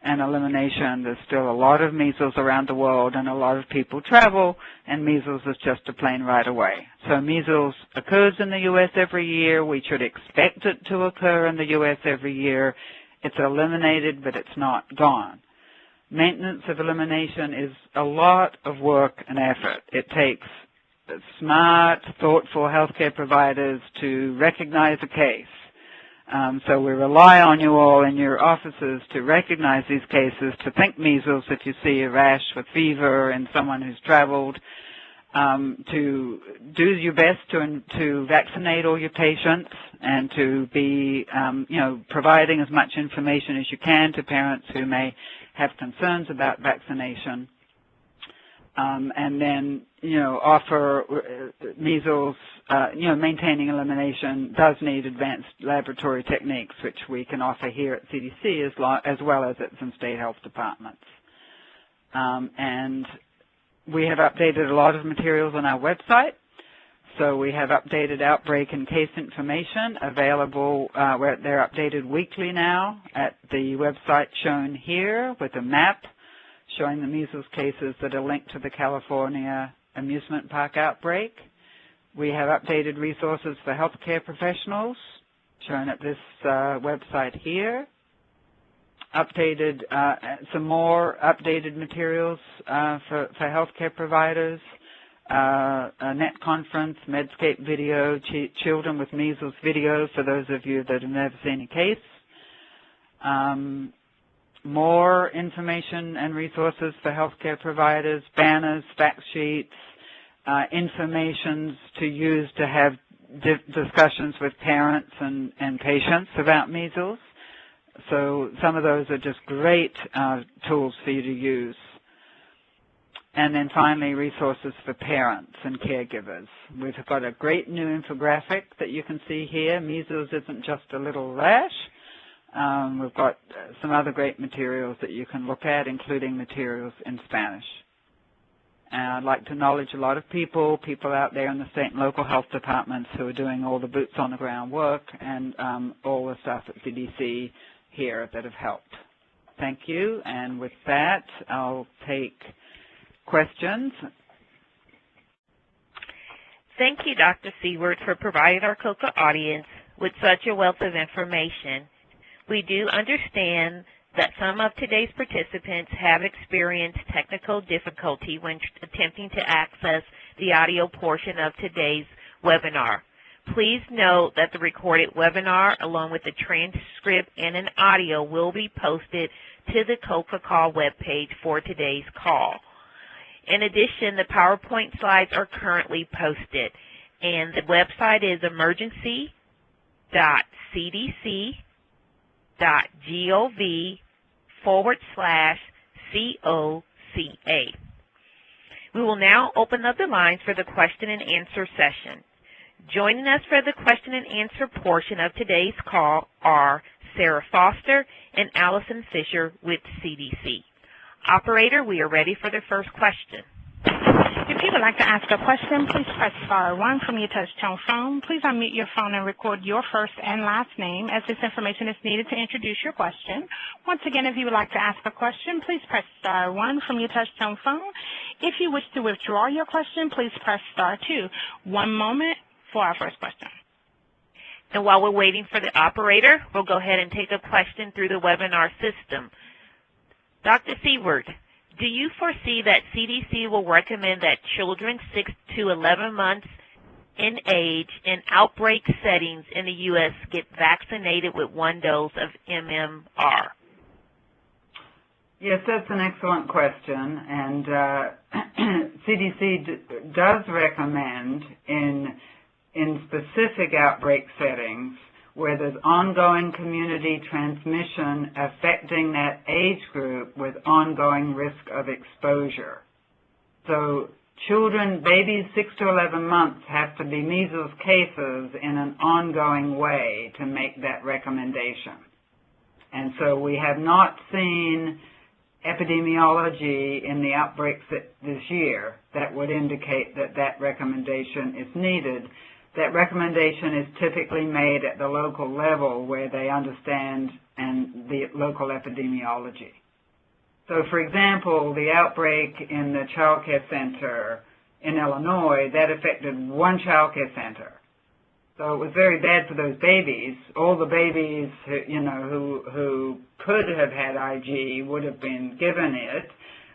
and elimination. There's still a lot of measles around the world, and a lot of people travel, and measles is just a plain right away. So measles occurs in the U.S. every year. We should expect it to occur in the U.S. every year. It's eliminated, but it's not gone. Maintenance of elimination is a lot of work and effort. It takes smart, thoughtful healthcare providers to recognize a case. So we rely on you all in your offices to recognize these cases, to think measles if you see a rash with fever in someone who's traveled, to do your best to vaccinate all your patients, and to be, providing as much information as you can to parents who may have concerns about vaccination. And then, offer measles, maintaining elimination does need advanced laboratory techniques, which we can offer here at CDC as well as at some state health departments. And we have updated a lot of materials on our website. So we have updated outbreak and case information available, where they're updated weekly now at the website shown here with a map showing the measles cases that are linked to the California amusement park outbreak. We have updated resources for healthcare professionals shown at this website here. Updated, some more updated materials for healthcare providers, a net conference, Medscape video, children with measles video for those of you that have never seen a case. More information and resources for healthcare providers, banners, fact sheets, informations to use to have discussions with parents and patients about measles. So some of those are just great tools for you to use. And then finally, resources for parents and caregivers. We've got a great new infographic that you can see here. Measles isn't just a little rash. We've got some other great materials that you can look at, including materials in Spanish. And I'd like to acknowledge a lot of people out there in the state and local health departments who are doing all the boots-on-the-ground work and all the stuff at CDC here that have helped. Thank you. And with that, I'll take questions. Thank you, Dr. Seward, for providing our COCA audience with such a wealth of information. We do understand that some of today's participants have experienced technical difficulty when attempting to access the audio portion of today's webinar. Please note that the recorded webinar, along with the transcript and an audio, will be posted to the COCA call webpage for today's call. In addition, the PowerPoint slides are currently posted, and the website is emergency.cdc.gov/COCA. We will now open up the lines for the question and answer session. Joining us for the question and answer portion of today's call are Sarah Foster and Allison Fisher with CDC. Operator, we are ready for the first question. If you would like to ask a question, please press star 1 from your touch-tone phone. Please unmute your phone and record your first and last name, as this information is needed to introduce your question. Once again, if you would like to ask a question, please press star 1 from your touch-tone phone. If you wish to withdraw your question, please press star 2. One moment for our first question. And while we're waiting for the operator, we'll go ahead and take a question through the webinar system. Dr. Seward, do you foresee that CDC will recommend that children 6 to 11 months in age in outbreak settings in the U.S. get vaccinated with 1 dose of MMR? Yes, that's an excellent question. And CDC does recommend in specific outbreak settings where there's ongoing community transmission affecting that age group with ongoing risk of exposure. So children, babies 6 to 11 months have to be measles cases in an ongoing way to make that recommendation. And so we have not seen epidemiology in the outbreaks this year that would indicate that that recommendation is needed. That recommendation is typically made at the local level where they understand and the local epidemiology. So, for example, the outbreak in the child care center in Illinois, that affected one child care center. So it was very bad for those babies. All the babies who could have had IG would have been given it,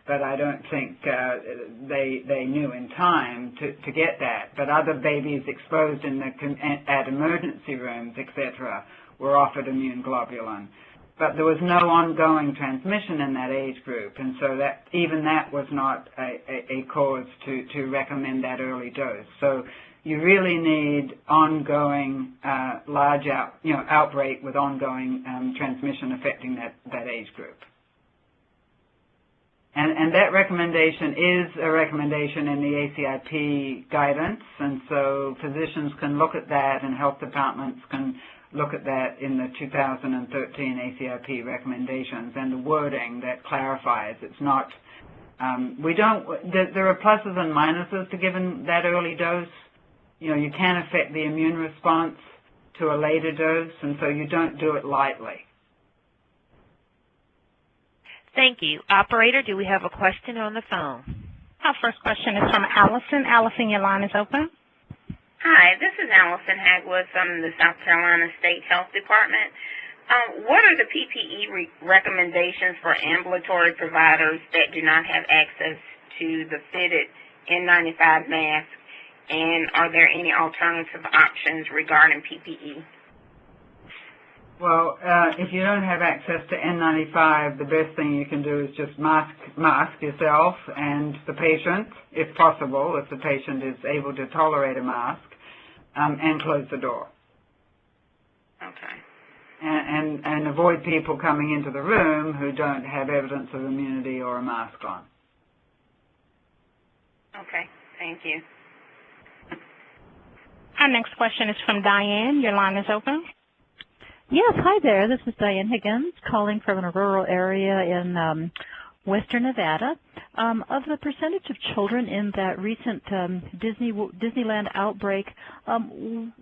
but I don't think they knew in time to get that. But other babies exposed at emergency rooms, etc., were offered immune globulin. But there was no ongoing transmission in that age group, and so even that was not a cause to recommend that early dose. So you really need ongoing large outbreak with ongoing transmission affecting that age group. And that recommendation is a recommendation in the ACIP guidance, and so physicians can look at that and health departments can look at that in the 2013 ACIP recommendations and the wording that clarifies. It's not, there are pluses and minuses to giving that early dose. You can affect the immune response to a later dose, and so you don't do it lightly. Thank you. Operator, do we have a question on the phone? Our first question is from Allison. Allison, your line is open. Hi, this is Allison Hagwood from the South Carolina State Health Department. What are the PPE recommendations for ambulatory providers that do not have access to the fitted N95 mask, and are there any alternative options regarding PPE? Well, if you don't have access to N95, the best thing you can do is just mask yourself and the patient, if possible, if the patient is able to tolerate a mask, and close the door. Okay. And avoid people coming into the room who don't have evidence of immunity or a mask on. Okay, thank you. Our next question is from Diane. Your line is open. Yes, hi there. This is Diane Higgins calling from a rural area in western Nevada. Of the percentage of children in that recent Disneyland outbreak,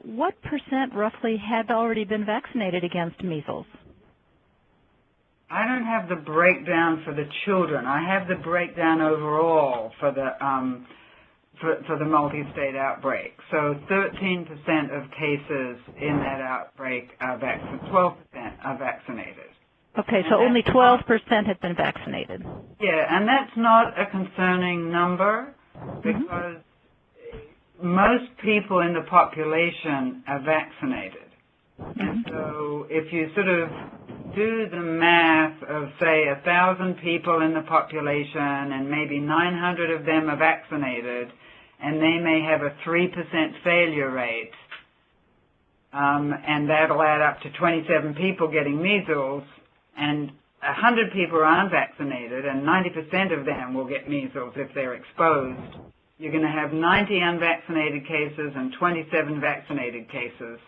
what percent roughly had already been vaccinated against measles? I don't have the breakdown for the children. I have the breakdown overall for the multi-state outbreak. So 13% of cases in that outbreak are 12% are vaccinated. Okay, so only 12% had been vaccinated. Yeah, and that's not a concerning number because most people in the population are vaccinated. And so if you sort of do the math of, say, 1,000 people in the population and maybe 900 of them are vaccinated, and they may have a 3% failure rate, and that'll add up to 27 people getting measles, and 100 people are unvaccinated, and 90% of them will get measles if they're exposed. You're going to have 90 unvaccinated cases and 27 vaccinated cases.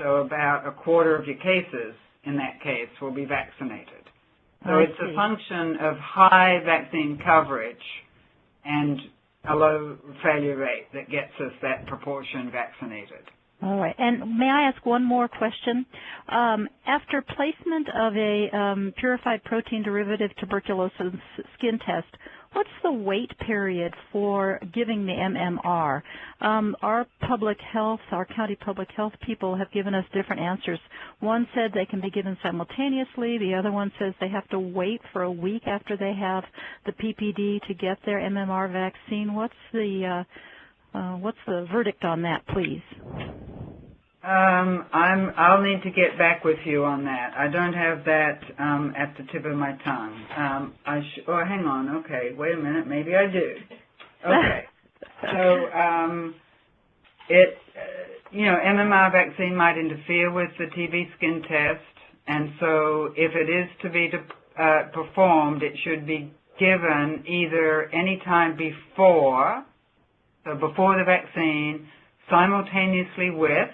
So about a quarter of your cases in that case will be vaccinated. So it's a function of high vaccine coverage and a low failure rate that gets us that proportion vaccinated. All right. And may I ask one more question? After placement of a purified protein derivative tuberculosis skin test, what's the wait period for giving the MMR? Our public health, our county public health people have given us different answers. One said they can be given simultaneously. The other one says they have to wait for a week after they have the PPD to get their MMR vaccine. What's the verdict on that, please? I'll need to get back with you on that. I don't have that at the tip of my tongue. Hang on. Okay, wait a minute. Maybe I do. Okay. So, MMR vaccine might interfere with the TB skin test, and so if it is to be performed, it should be given either any time before, so before the vaccine, simultaneously with,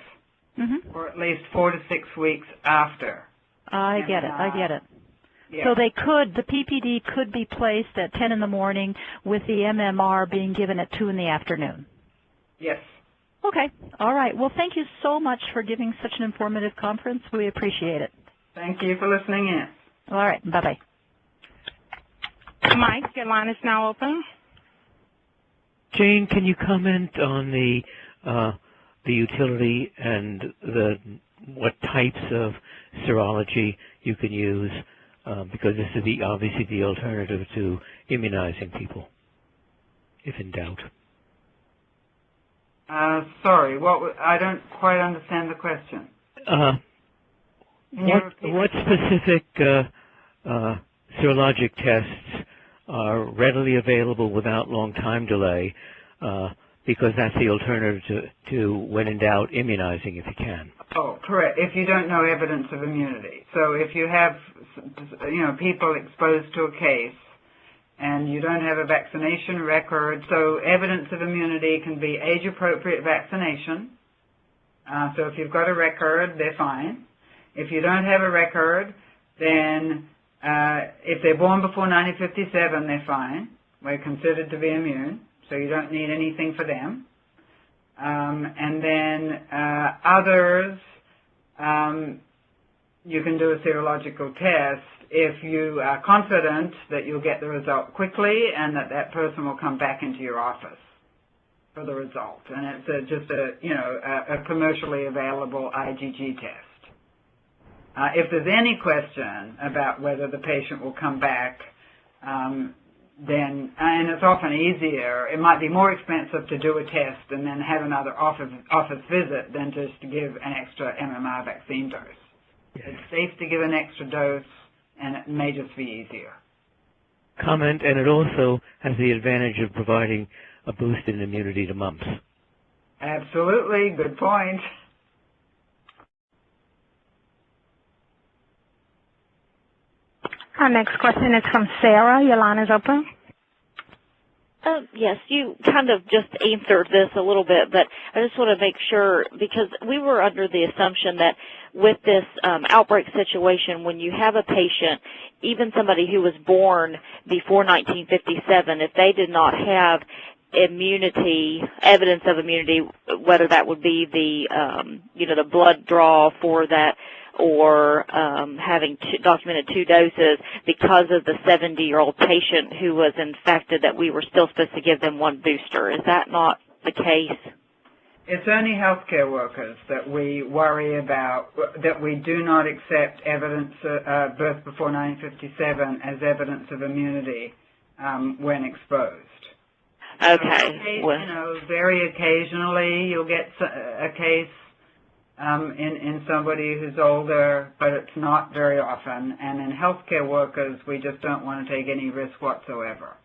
or at least 4 to 6 weeks after. I get it. Yeah. So the PPD could be placed at 10 in the morning with the MMR being given at 2 in the afternoon. Yes. Okay. All right. Well, thank you so much for giving such an informative conference. We appreciate it. Thank you for listening in. All right. Bye-bye. Mike, your line is now open. Jane, can you comment on the utility and what types of serology you can use, because this is obviously the alternative to immunizing people, if in doubt. Sorry, I don't quite understand the question. What specific serologic tests are readily available without long time delay, because that's the alternative to, when in doubt, immunizing if you can. Oh, correct. If you don't know evidence of immunity. So if you have, people exposed to a case and you don't have a vaccination record, so evidence of immunity can be age-appropriate vaccination. So if you've got a record, they're fine. If you don't have a record, then if they're born before 1957, they're fine. We're considered to be immune. So you don't need anything for them. And then others, you can do a serological test if you are confident that you'll get the result quickly and that person will come back into your office for the result. And it's just a commercially available IgG test. If there's any question about whether the patient will come back, then, and it's often easier, it might be more expensive to do a test and then have another office visit than just to give an extra MMR vaccine dose. Yes. It's safe to give an extra dose, and it may just be easier. Comment, and it also has the advantage of providing a boost in immunity to mumps. Absolutely, good point. Our next question is from Sarah. Your line is open. Yes, you kind of just answered this a little bit, but I just want to make sure, because we were under the assumption that with this outbreak situation, when you have a patient, even somebody who was born before 1957, if they did not have immunity, evidence of immunity, whether that would be the, the blood draw for that, or having documented 2 doses, because of the 70-year-old patient who was infected, that we were still supposed to give them 1 booster. Is that not the case? It's only healthcare workers that we worry about, that we do not accept evidence of birth before 1957 as evidence of immunity when exposed. Okay. So, very occasionally you'll get a case in somebody who's older, but it's not very often. And in healthcare workers, we just don't want to take any risk whatsoever.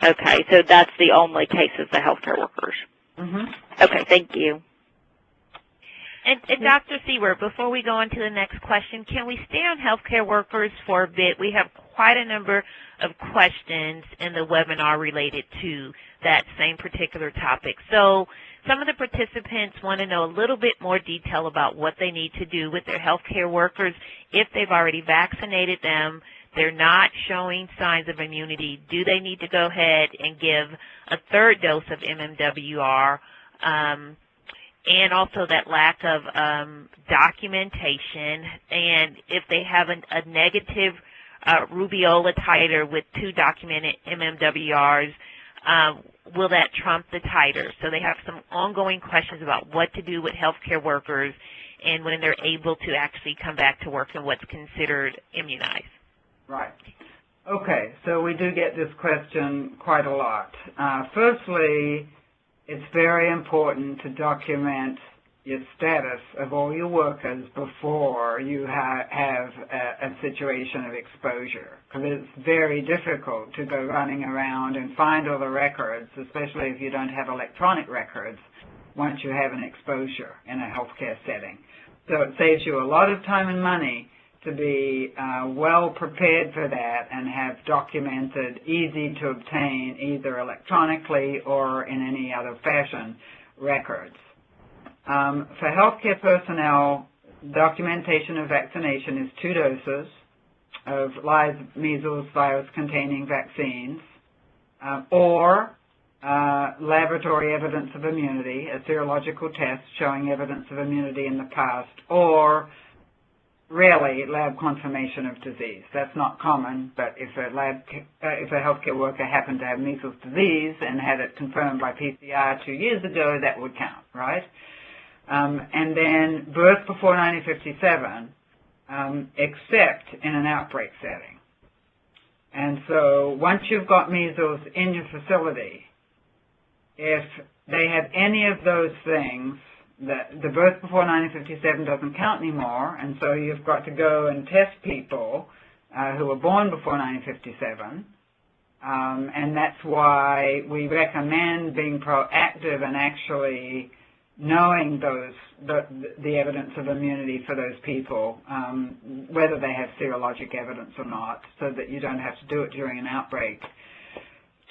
Okay, so that's the only cases, the healthcare workers. Mm-hmm. Okay, thank you. And Dr. Seward, before we go on to the next question, can we stay on healthcare workers for a bit? We have quite a number of questions in the webinar related to that same particular topic. So some of the participants want to know a little bit more detail about what they need to do with their healthcare workers if they've already vaccinated them. They're not showing signs of immunity. Do they need to go ahead and give a 3rd dose of MMWR? And also that lack of documentation, and if they have a negative rubeola titer with 2 documented MMWRs, will that trump the titer? So they have some ongoing questions about what to do with healthcare workers and when they're able to actually come back to work and what's considered immunized. Right. Okay, so we do get this question quite a lot. Firstly, it's very important to document your status of all your workers before you have a situation of exposure, because it's very difficult to go running around and find all the records, especially if you don't have electronic records, once you have an exposure in a healthcare setting. So it saves you a lot of time and money to be well prepared for that and have documented, easy to obtain, either electronically or in any other fashion, records. For healthcare personnel, documentation of vaccination is 2 doses of live measles virus-containing vaccines, or laboratory evidence of immunity, a serological test showing evidence of immunity in the past, or rarely lab confirmation of disease. That's not common, but if a healthcare worker happened to have measles disease and had it confirmed by PCR 2 years ago, that would count, right? And then birth before 1957, except in an outbreak setting. And so once you've got measles in your facility, if they have any of those things, the birth before 1957 doesn't count anymore, and so you've got to go and test people who were born before 1957, and that's why we recommend being proactive and actually knowing the evidence of immunity for those people, whether they have serologic evidence or not, so that you don't have to do it during an outbreak.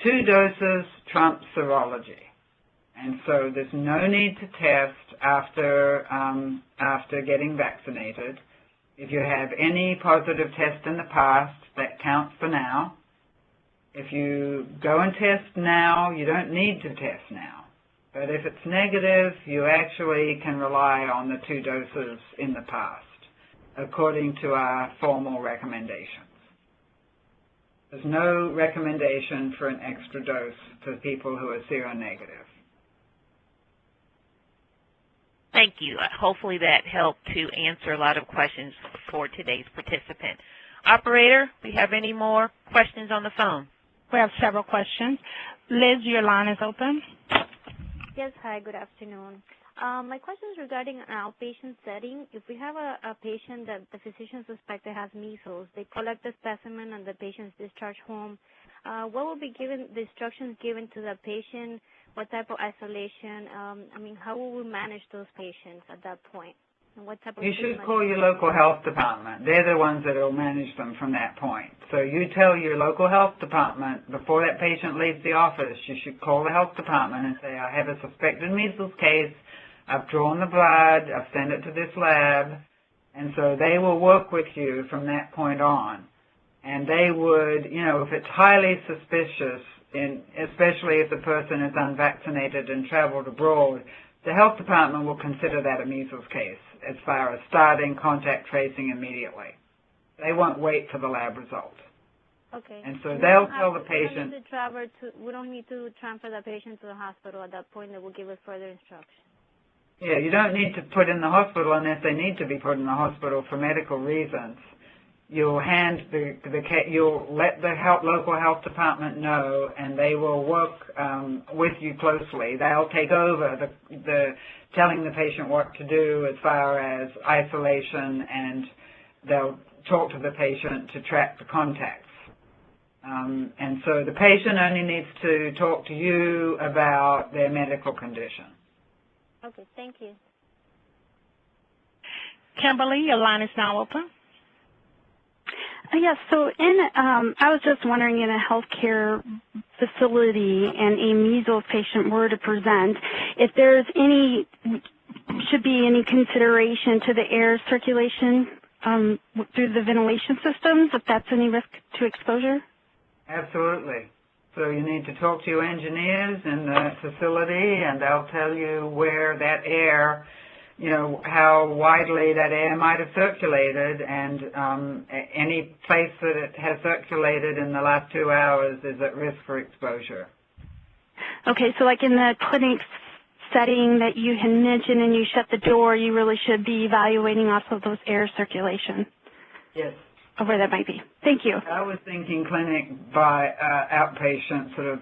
2 doses trump serology. And so there's no need to test after getting vaccinated. If you have any positive test in the past, that counts for now. If you go and test now, you don't need to test now. But if it's negative, you actually can rely on the 2 doses in the past, according to our formal recommendations. There's no recommendation for an extra dose for people who are seronegative. Thank you. Hopefully that helped to answer a lot of questions for today's participant. Operator, do we have any more questions on the phone? We have several questions. Liz, your line is open. Yes, hi, good afternoon. My question is regarding an outpatient setting. If we have a patient that the physician suspects that has measles, they collect the specimen and the patient is discharged home, what will be the instructions given to the patient? What type of isolation? How will we manage those patients at that point? And what type of You treatment? should call your local health department. They're the ones that will manage them from that point. So you tell your local health department before that patient leaves the office, you should call the health department and say, I have a suspected measles case. I've drawn the blood. I've sent it to this lab. And so they will work with you from that point on. And they would, you know, if it's highly suspicious, especially if the person is unvaccinated and traveled abroad, the health department will consider that a measles case as far as starting contact tracing immediately. They won't wait for the lab result. Okay. And so they'll tell the patient. We don't need to transfer the patient to the hospital at that point. They will give us further instructions. Yeah, you don't need to put in the hospital unless they need to be put in the hospital for medical reasons. You'll hand you'll let the local health department know, and they will work with you closely. They'll take over the telling the patient what to do as far as isolation, and they'll talk to the patient to track the contacts. And so the patient only needs to talk to you about their medical condition. Okay, thank you. Kimberly, your line is now open. Yes, so I was just wondering, in a healthcare facility and a measles patient were to present, if there's should be any consideration to the air circulation through the ventilation systems, if that's any risk to exposure? Absolutely. So you need to talk to your engineers in the facility, and they'll tell you where that air, you know, how widely that air might have circulated, and any place that it has circulated in the last 2 hours is at risk for exposure. Okay, so like in the clinic setting that you had mentioned and you shut the door, you really should be evaluating off of those air circulation. Yes. Or where that might be. Thank you. I was thinking clinic by outpatient, sort of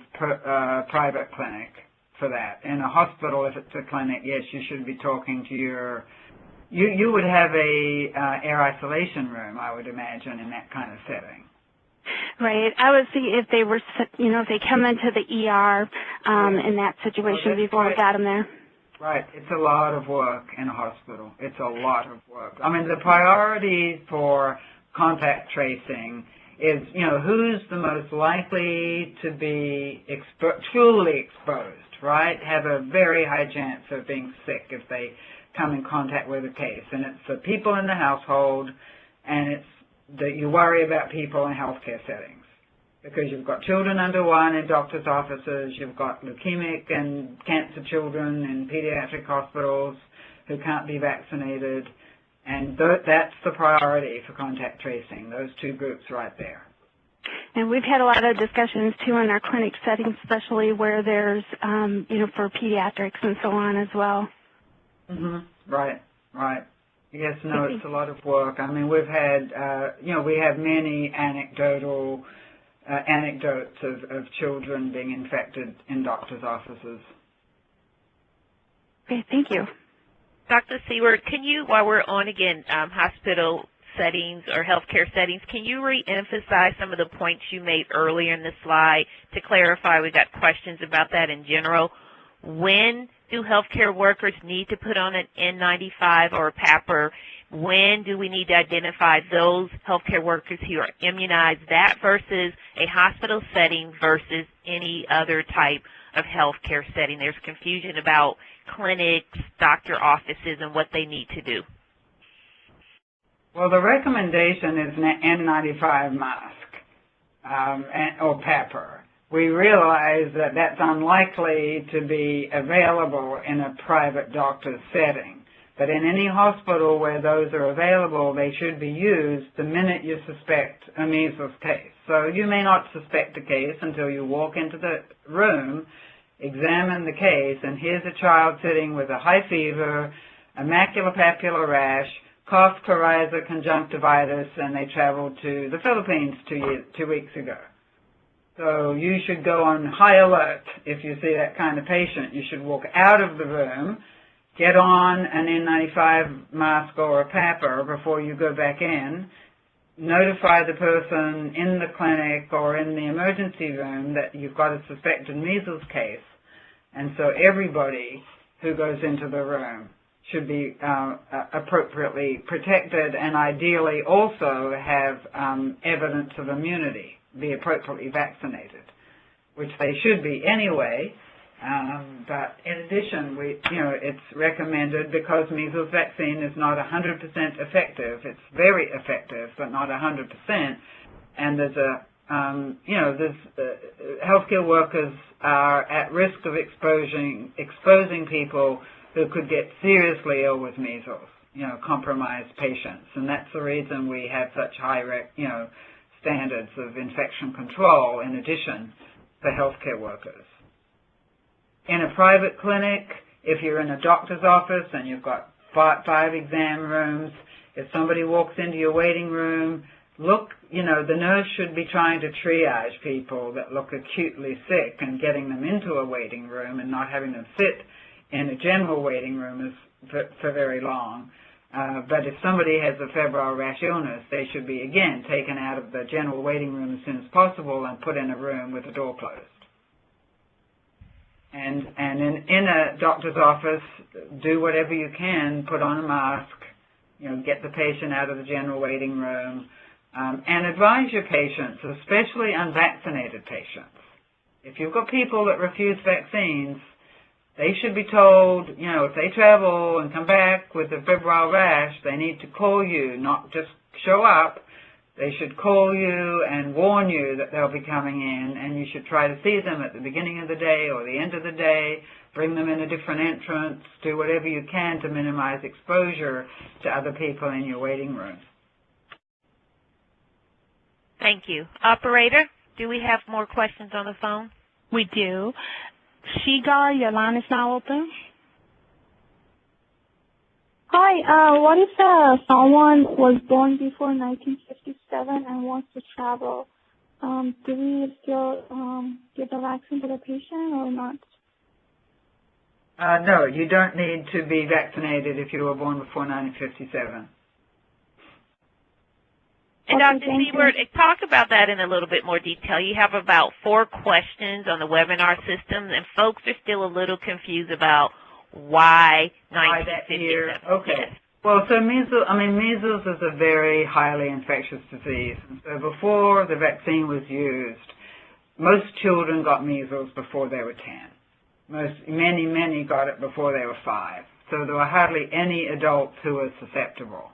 private clinic for that. In a hospital, if it's a clinic, yes, you should be talking to you would have a air isolation room, I would imagine, in that kind of setting. Right. I was thinking if they were, you know, if they come into the ER in that situation before we got them there. Right. It's a lot of work in a hospital. It's a lot of work. I mean, the priority for contact tracing is, you know, who's the most likely to be truly exposed, right? Have a very high chance of being sick if they come in contact with a case. And it's the people in the household, and it's that you worry about people in healthcare settings. Because you've got children under one in doctor's offices, you've got leukemic and cancer children in pediatric hospitals who can't be vaccinated. And that's the priority for contact tracing, those two groups right there. And we've had a lot of discussions, too, in our clinic settings, especially where there's, you know, for pediatrics and so on as well. Mm-hmm. Right. Yes, no, it's a lot of work. I mean, we've had, you know, we have many anecdotes of children being infected in doctors' offices. Okay, thank you. Dr. Seward, can you, while we're on again hospital settings or healthcare settings, can you re-emphasize some of the points you made earlier in the slide to clarify? We got questions about that in general. When do healthcare workers need to put on an N95 or a PAPR? When do we need to identify those healthcare workers who are immunized? That versus a hospital setting versus any other type of healthcare setting. There's confusion about clinics, doctor offices, and what they need to do. Well, the recommendation is an N95 mask or PAPR. We realize that that's unlikely to be available in a private doctor's setting. But in any hospital where those are available, they should be used the minute you suspect a measles case. So you may not suspect a case until you walk into the room, examine the case, and here's a child sitting with a high fever, a maculopapular rash, cough, coryza, conjunctivitis, and they traveled to the Philippines 2 weeks ago. So you should go on high alert if you see that kind of patient. You should walk out of the room, get on an N95 mask or a PAPR before you go back in, notify the person in the clinic or in the emergency room that you've got a suspected measles case. And so everybody who goes into the room should be appropriately protected, and ideally also have evidence of immunity, be appropriately vaccinated, which they should be anyway. But in addition, it's recommended because measles vaccine is not 100% effective. It's very effective, but not 100%. And there's healthcare workers are at risk of exposing people who could get seriously ill with measles, compromised patients. And that's the reason we have such high, standards of infection control in addition for healthcare workers. In a private clinic, if you're in a doctor's office and you've got five exam rooms, if somebody walks into your waiting room, the nurse should be trying to triage people that look acutely sick and getting them into a waiting room and not having them sit in a general waiting room for very long. But if somebody has a febrile rash illness, they should be, again, taken out of the general waiting room as soon as possible and put in a room with the door closed. And in a doctor's office, do whatever you can, put on a mask, get the patient out of the general waiting room, and advise your patients, especially unvaccinated patients. If you've got people that refuse vaccines, they should be told, if they travel and come back with a febrile rash, they need to call you, not just show up. They should call you and warn you that they'll be coming in, and you should try to see them at the beginning of the day or the end of the day, bring them in a different entrance, do whatever you can to minimize exposure to other people in your waiting room. Thank you. Operator, do we have more questions on the phone? We do. Shigar, your line is now open. Hi, what if someone was born before 1957 and wants to travel? Do we still give the vaccine to the patient or not? No, you don't need to be vaccinated if you were born before 1957. And Dr. Siebert, talk about that in a little bit more detail. You have about 4 questions on the webinar system, and folks are still a little confused about why 1957. Okay. Yes. Well, so measles is a very highly infectious disease. And so before the vaccine was used, most children got measles before they were 10. Many got it before they were 5. So there were hardly any adults who were susceptible.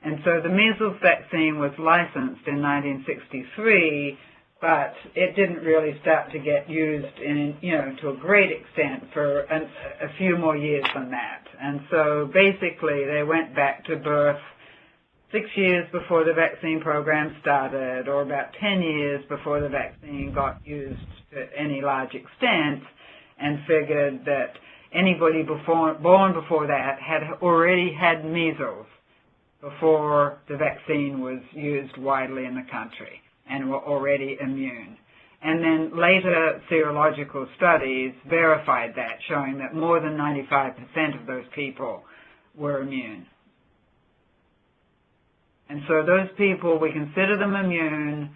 And so the measles vaccine was licensed in 1963, but it didn't really start to get used to a great extent for a few more years than that. And so basically they went back to birth 6 years before the vaccine program started, or about 10 years before the vaccine got used to any large extent, and figured that anybody born before that had already had measles before the vaccine was used widely in the country and were already immune. And then later serological studies verified that, showing that more than 95% of those people were immune. And so those people, we consider them immune.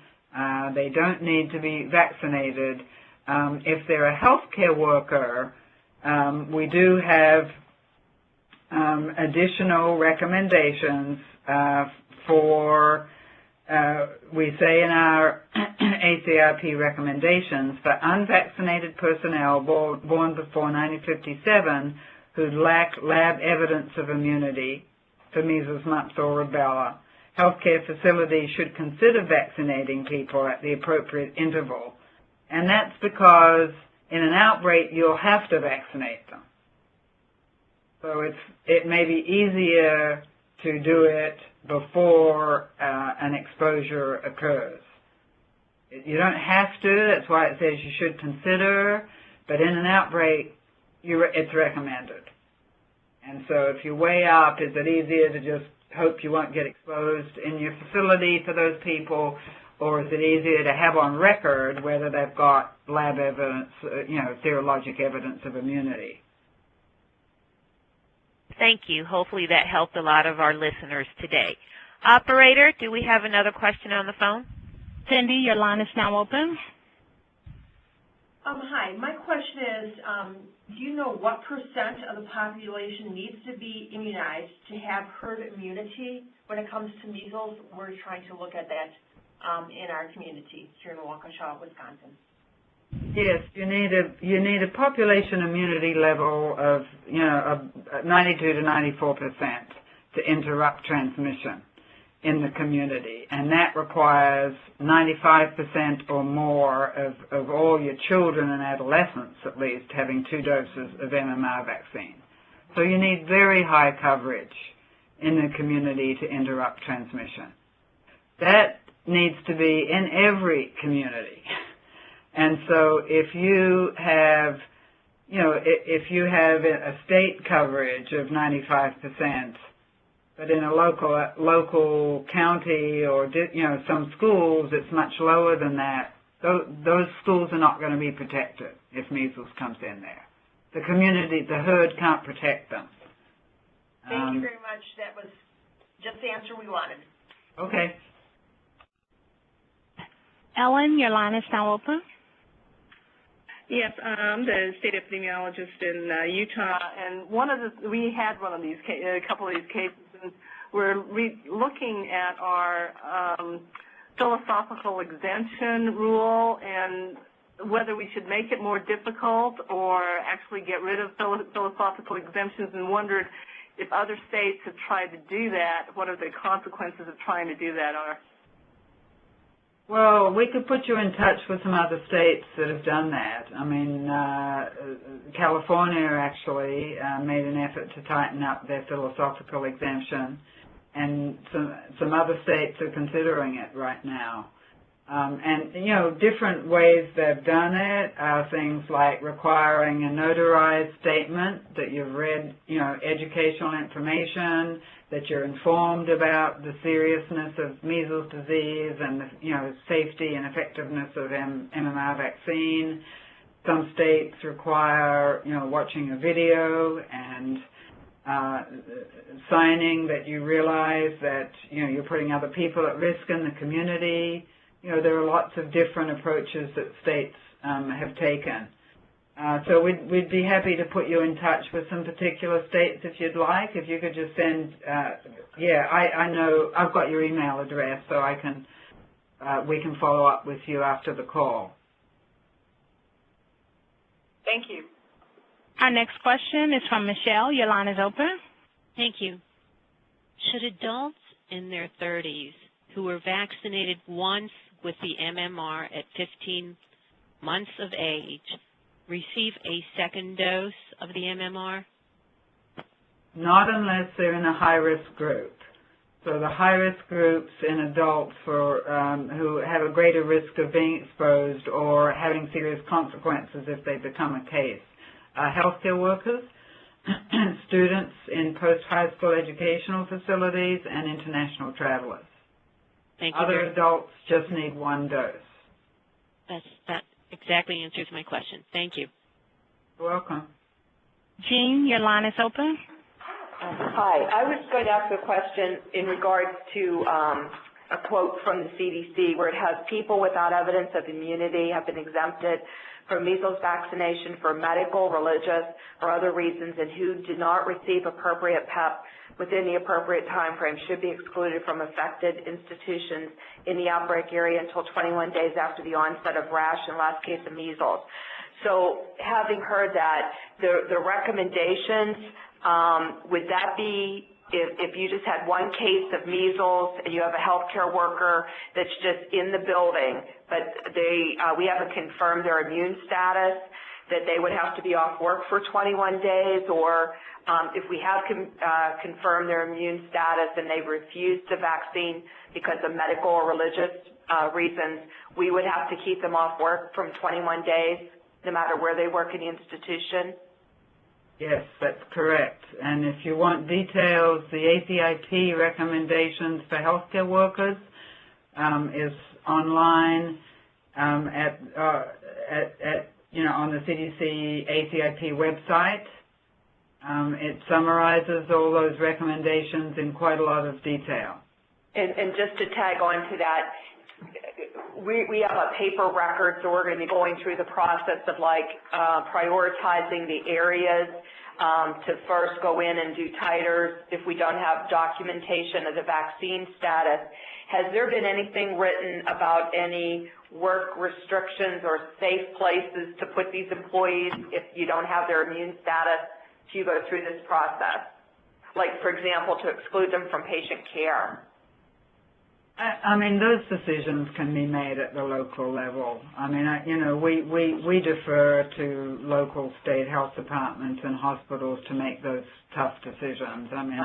They don't need to be vaccinated. If they're a healthcare worker, we do have additional recommendations for, we say in our ACRP recommendations, for unvaccinated personnel born before 1957 who lack lab evidence of immunity for measles, mumps, or rubella, healthcare facilities should consider vaccinating people at the appropriate interval. And that's because in an outbreak, you'll have to vaccinate them. So it may be easier to do it before an exposure occurs. You don't have to. That's why it says you should consider. But in an outbreak, it's recommended. And so if you weigh up, is it easier to just hope you won't get exposed in your facility for those people, or is it easier to have on record whether they've got lab evidence, serologic evidence of immunity? Thank you. Hopefully that helped a lot of our listeners today. Operator, do we have another question on the phone? Cindy, your line is now open. Hi. My question is, do you know what percent of the population needs to be immunized to have herd immunity when it comes to measles? We're trying to look at that in our community here in Waukesha, Wisconsin. Yes, you need a population immunity level of 92 to 94% to interrupt transmission in the community, and that requires 95% or more of all your children and adolescents, at least, having 2 doses of MMR vaccine. So you need very high coverage in the community to interrupt transmission. That needs to be in every community. And so if you have, a state coverage of 95%, but in a local county or, some schools, it's much lower than that. Those schools are not going to be protected if measles comes in there. The community, the herd can't protect them. Thank you very much. That was just the answer we wanted. Okay. Ellen, your line is now open. Yes, I'm the state epidemiologist in Utah, and we had a couple of these cases, and we're looking at our philosophical exemption rule and whether we should make it more difficult or actually get rid of philosophical exemptions, and wondered if other states have tried to do that, what are the consequences of trying to do that are? Well, we could put you in touch with some other states that have done that. I mean, California actually made an effort to tighten up their philosophical exemption, and some other states are considering it right now. And, different ways they've done it are things like requiring a notarized statement that you've read, educational information, that you're informed about the seriousness of measles disease and the, safety and effectiveness of MMR vaccine. Some states require, watching a video and signing that you realize that, you're putting other people at risk in the community. There are lots of different approaches that states have taken. So we'd be happy to put you in touch with some particular states if you'd like. If you could just send, I know I've got your email address, so we can follow up with you after the call. Thank you. Our next question is from Michelle. Your line is open. Thank you. Should adults in their 30s who were vaccinated once with the MMR at 15 months of age receive a second dose of the MMR? Not unless they're in a high-risk group. So the high-risk groups in adults who have a greater risk of being exposed or having serious consequences if they become a case. Healthcare workers, students in post-high school educational facilities, and international travelers. Thank you. Other adults just need 1 dose. That exactly answers my question. Thank you. You're welcome. Jean, your line is open. Hi. I was going to ask a question in regards to a quote from the CDC where it has people without evidence of immunity have been exempted from measles vaccination for medical, religious, or other reasons, and who did not receive appropriate PEP within the appropriate time frame should be excluded from affected institutions in the outbreak area until 21 days after the onset of rash and last case of measles. So having heard that, the recommendations, would that be if you just had 1 case of measles and you have a healthcare worker that's just in the building, but we haven't confirmed their immune status, that they would have to be off work for 21 days, or if we have confirmed their immune status and they've refused the vaccine because of medical or religious reasons, we would have to keep them off work from 21 days, no matter where they work in the institution? Yes, that's correct. And if you want details, the ACIP recommendations for healthcare workers is online on the CDC ACIP website. It summarizes all those recommendations in quite a lot of detail. And just to tag on to that, we have a paper record, so we're going to be going through the process of prioritizing the areas to first go in and do titers if we don't have documentation of the vaccine status. Has there been anything written about any work restrictions or safe places to put these employees if you don't have their immune status till you go through this process? Like, for example, to exclude them from patient care? I mean, those decisions can be made at the local level. I mean, we defer to local state health departments and hospitals to make those tough decisions. I mean,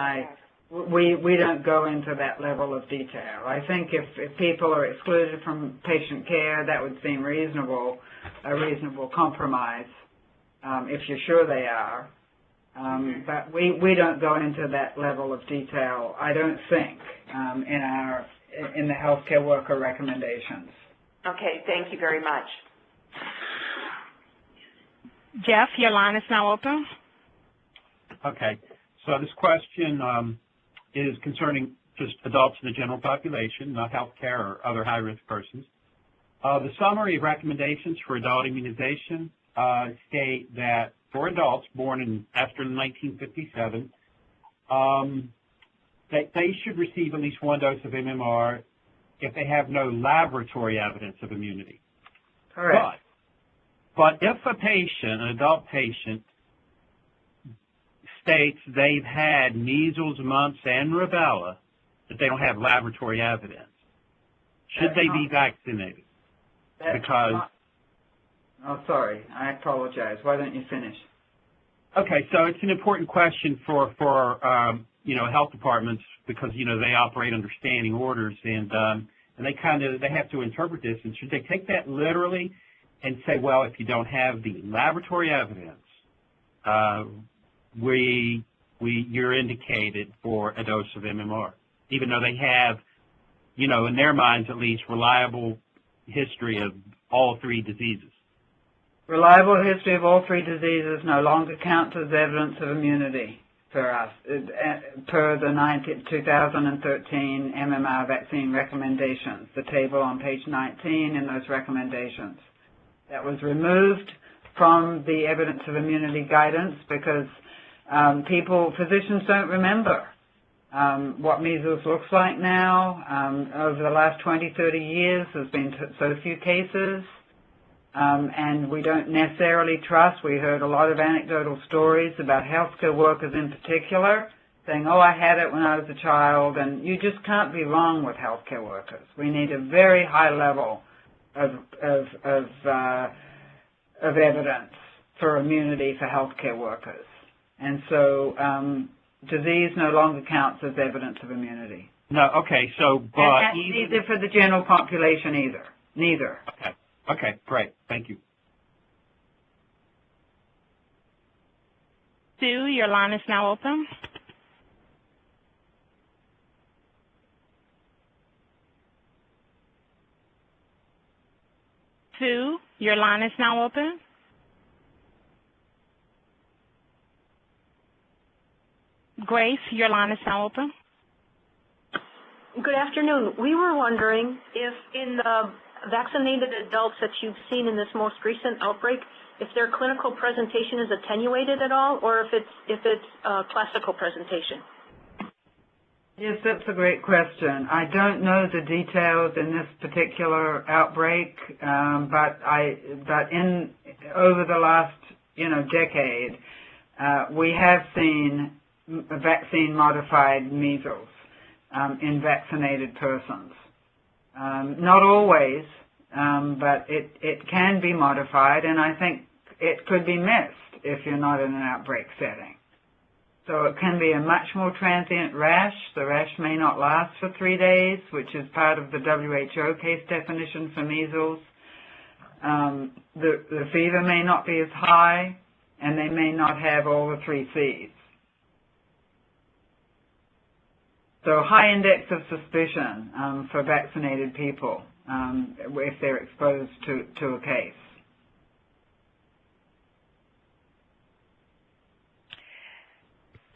we don't go into that level of detail. I think if people are excluded from patient care, that would seem reasonable, a reasonable compromise, if you're sure they are. But we don't go into that level of detail, I don't think, in the healthcare worker recommendations. Okay, thank you very much. Jeff, your line is now open. Okay, so this question is concerning just adults in the general population, not healthcare or other high-risk persons. The summary of recommendations for adult immunization state that for adults born after 1957, they should receive at least one dose of MMR if they have no laboratory evidence of immunity. Correct. But if a patient, an adult patient, states they've had measles, mumps, and rubella, that they don't have laboratory evidence, should they be vaccinated? Oh, sorry. I apologize. Why don't you finish? Okay, so it's an important question for health departments because, they operate under standing orders and they have to interpret this. And should they take that literally and say, well, if you don't have the laboratory evidence, you're indicated for a dose of MMR, even though they have, in their minds at least, reliable history of all three diseases. Reliable history of all three diseases no longer counts as evidence of immunity for us, per the 2013 MMR vaccine recommendations, the table on page 19 in those recommendations. That was removed from the evidence of immunity guidance because physicians don't remember what measles looks like now. Over the last 20, 30 years, there's been so few cases. And we don't necessarily trust. We heard a lot of anecdotal stories about healthcare workers in particular saying, oh, I had it when I was a child, and you just can't be wrong with healthcare workers. We need a very high level of evidence for immunity for healthcare workers. And so disease no longer counts as evidence of immunity. No, okay, so but and neither for the general population either. Neither. Okay. Okay, great. Thank you. Sue, your line is now open. Sue, your line is now open. Grace, your line is now open. Good afternoon. We were wondering if in the vaccinated adults that you've seen in this most recent outbreak, if their clinical presentation is attenuated at all, or if it's a classical presentation. Yes, that's a great question. I don't know the details in this particular outbreak, but over the last decade, we have seen vaccine-modified measles in vaccinated persons. Not always, but it can be modified, and I think it could be missed if you're not in an outbreak setting. So it can be a much more transient rash. The rash may not last for 3 days, which is part of the WHO case definition for measles. The fever may not be as high, and they may not have all the 3 Cs. So high index of suspicion for vaccinated people if they're exposed to a case.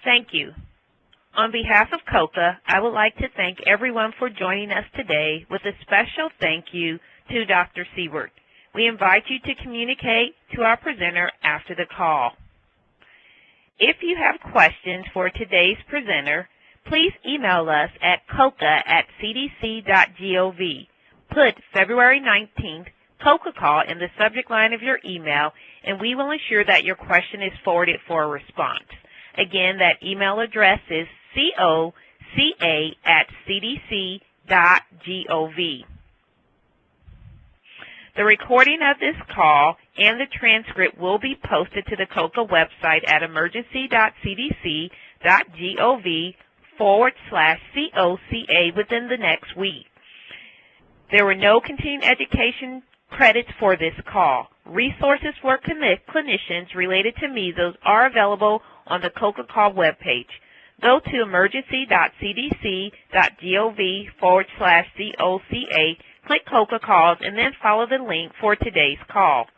Thank you. On behalf of COCA, I would like to thank everyone for joining us today with a special thank you to Dr. Seward. We invite you to communicate to our presenter after the call. If you have questions for today's presenter, please email us at coca@cdc.gov. Put February 19th, COCA call in the subject line of your email, and we will ensure that your question is forwarded for a response. Again, that email address is coca@cdc.gov. The recording of this call and the transcript will be posted to the COCA website at emergency.cdc.gov/COCA within the next week. There were no continuing education credits for this call. Resources for clinicians related to measles are available on the COCA call webpage. Go to emergency.cdc.gov/COCA, click COCA calls, and then follow the link for today's call.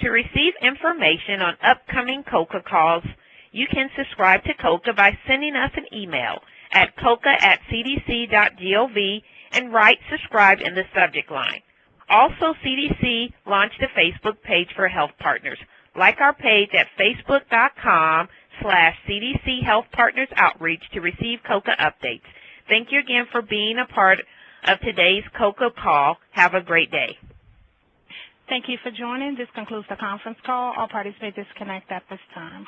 To receive information on upcoming COCA calls, you can subscribe to COCA by sending us an email at coca@cdc.gov and write subscribe in the subject line. Also, CDC launched a Facebook page for health partners. Like our page at facebook.com/CDC Health Partners Outreach to receive COCA updates. Thank you again for being a part of today's COCA call. Have a great day. Thank you for joining. This concludes the conference call. All parties may disconnect at this time.